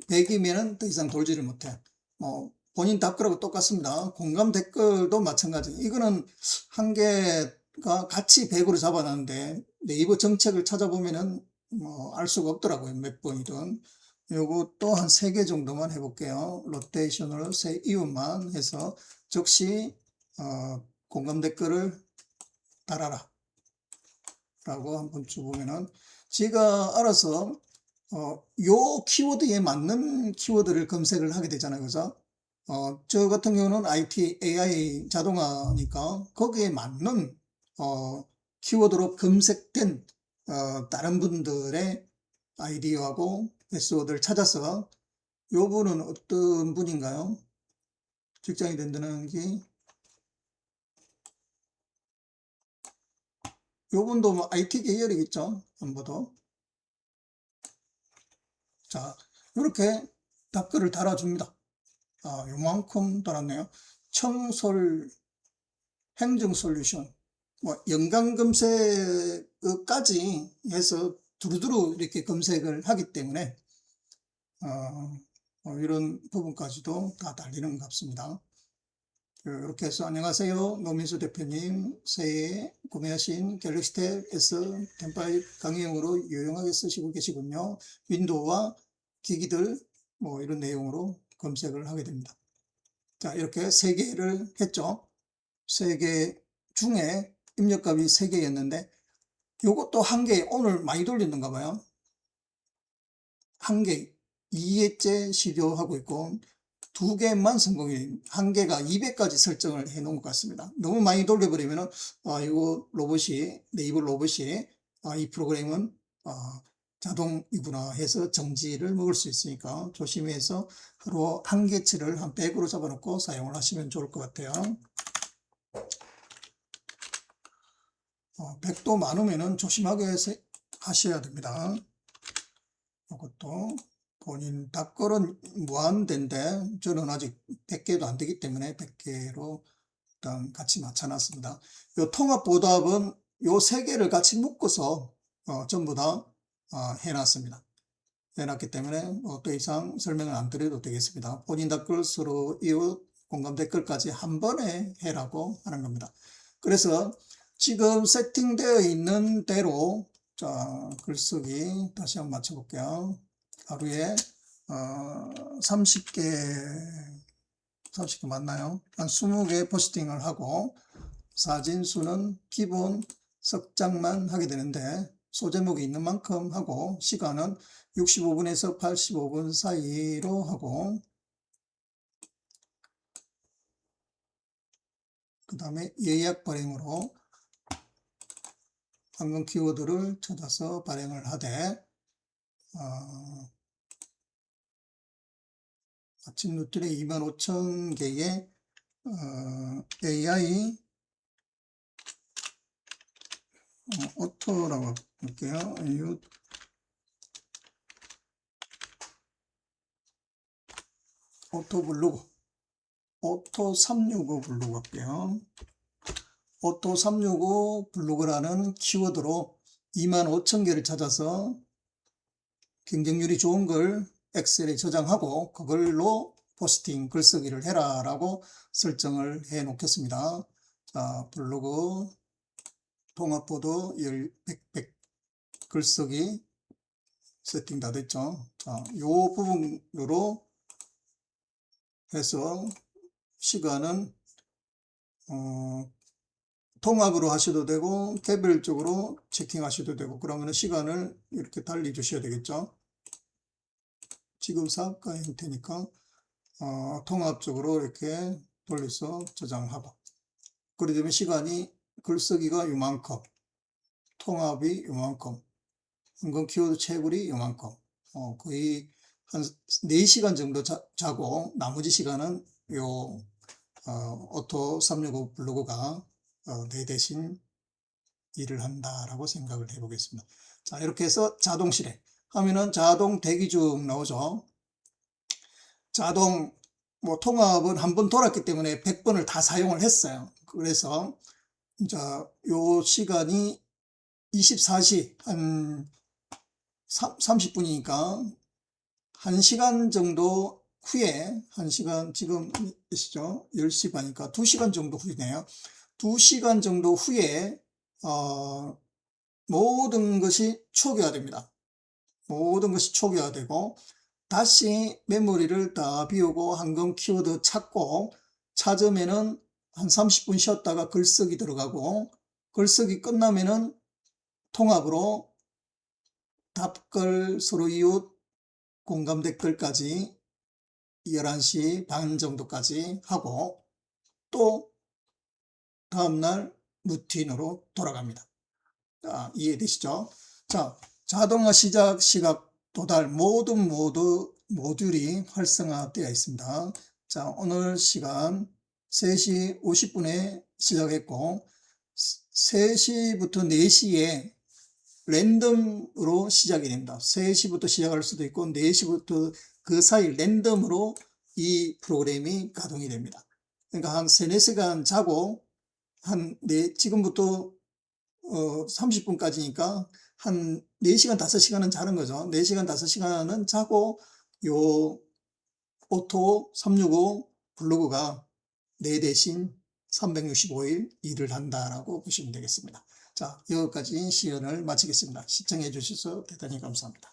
100이면은 더 이상 돌지를 못해. 뭐 본인 답글하고 똑같습니다. 공감 댓글도 마찬가지. 이거는 한계가 같이 100으로 잡아놨는데 네이버 정책을 찾아보면은 뭐 알 수가 없더라고요. 몇 번이든. 요것도 한 3개 정도만 해볼게요. 로테이션으로 새 이웃만 해서 즉시 공감 댓글을 달아라 라고 한번 줘보면은 제가 알아서 요 키워드에 맞는 키워드를 검색을 하게 되잖아요. 그죠? 저 같은 경우는 IT, AI 자동화니까 거기에 맞는 키워드로 검색된 다른 분들의 아이디어하고 패스워드를 찾아서, 요 분은 어떤 분인가요? 직장이 된다는 게, 요 분도 뭐 IT 계열이겠죠? 아무도. 자, 이렇게 답글을 달아줍니다. 요만큼 달았네요. 청솔 행정솔루션, 뭐 연관 검색까지 해서 두루두루 이렇게 검색을 하기 때문에 이런 부분까지도 다 달리는 것 같습니다. 이렇게 해서 안녕하세요. 노민수 대표님, 새해 구매하신 갤럭시 탭 S10 강의용으로 유용하게 쓰시고 계시군요. 윈도우와 기기들 뭐 이런 내용으로 검색을 하게 됩니다. 자, 이렇게 3개를 했죠. 3개 중에 입력값이 3개였는데 요것도 1개 오늘 많이 돌렸는가 봐요. 1개 2회째 시도하고 있고 2개만 성공이 1개가 200까지 설정을 해 놓은 것 같습니다. 너무 많이 돌려버리면은 이거 로봇이 네이버 로봇이 이 프로그램은 자동이구나 해서 정지를 먹을 수 있으니까 조심해서 하루 1개치를 한 100으로 잡아놓고 사용을 하시면 좋을 것 같아요. 100도 많으면은 조심하게 하셔야 됩니다. 이것도 본인 닭걸은 무한대인데 저는 아직 100개도 안 되기 때문에 100개로 일단 같이 맞춰놨습니다. 요 통합보답은 요 3개를 같이 묶어서 전부 다 해놨습니다. 해놨기 때문에 더 이상 설명을 안 드려도 되겠습니다. 본인 댓글 서로 이웃 공감 댓글까지 한 번에 해라고 하는 겁니다. 그래서 지금 세팅되어 있는 대로 자, 글쓰기 다시 한번 맞춰볼게요. 하루에 30개 맞나요? 한 20개 포스팅을 하고 사진 수는 기본 석 장만 하게 되는데 소제목이 있는 만큼 하고 시간은 65분에서 85분 사이로 하고 그 다음에 예약 발행으로 황금 키워드를 찾아서 발행을 하되 아침 루틴에 25,000개의 AI 오토라고 할게요. 오토 블로그 오토 365 블로그 할게요. 오토 365 블로그라는 키워드로 25,000개를 찾아서 경쟁률이 좋은 걸 엑셀에 저장하고 그걸로 포스팅 글쓰기를 해라 라고 설정을 해 놓겠습니다. 자, 블로그 통합보도 100 글쓰기 세팅 다 됐죠. 자, 요 부분으로 해서 시간은 통합으로 하셔도 되고 개별적으로 체킹하셔도 되고 그러면 시간을 이렇게 달리 주셔야 되겠죠. 지금 사업가 형태니까 통합적으로 이렇게 돌려서 저장하고 그러게 되면 시간이 글쓰기가 요만큼 통합이 요만큼 황금 키워드 채굴이 요만큼 거의 한 4시간 정도 자고 나머지 시간은 요 오토 365 블로그가 내 대신 일을 한다라고 생각을 해 보겠습니다. 자, 이렇게 해서 자동 실행 하면은 자동 대기 중 나오죠. 자동 통합은 한 번 돌았기 때문에 100번을 다 사용을 했어요. 그래서 이제 요 시간이 24시 한 30분이니까 1시간 정도 후에 1시간 지금 몇시죠? 10시 반이니까 2시간 정도 후이네요. 2시간 정도 후에 모든 것이 초기화됩니다. 모든 것이 초기화되고 다시 메모리를 다 비우고 황금 키워드 찾으면은 한 30분 쉬었다가 글쓰기 들어가고 글쓰기 끝나면은 통합으로 답글 서로 이웃 공감 댓글까지 11시 반 정도까지 하고 또 다음날 루틴으로 돌아갑니다. 자, 이해되시죠? 자, 자동화 시작 시각 도달 모든 모듈이 활성화되어 있습니다. 자, 오늘 시간 3시 50분에 시작했고 3시부터 4시에 랜덤으로 시작이 됩니다. 3시부터 시작할 수도 있고 4시부터 그 사이 랜덤으로 이 프로그램이 가동이 됩니다. 그러니까 한 3, 4시간 자고 지금부터 30분까지니까 한 4시간, 5시간은 자는 거죠. 4시간, 5시간은 자고 요 오토 365 블로그가 내 대신 365일 일을 한다라고 보시면 되겠습니다. 자, 여기까지 시연을 마치겠습니다. 시청해 주셔서 대단히 감사합니다.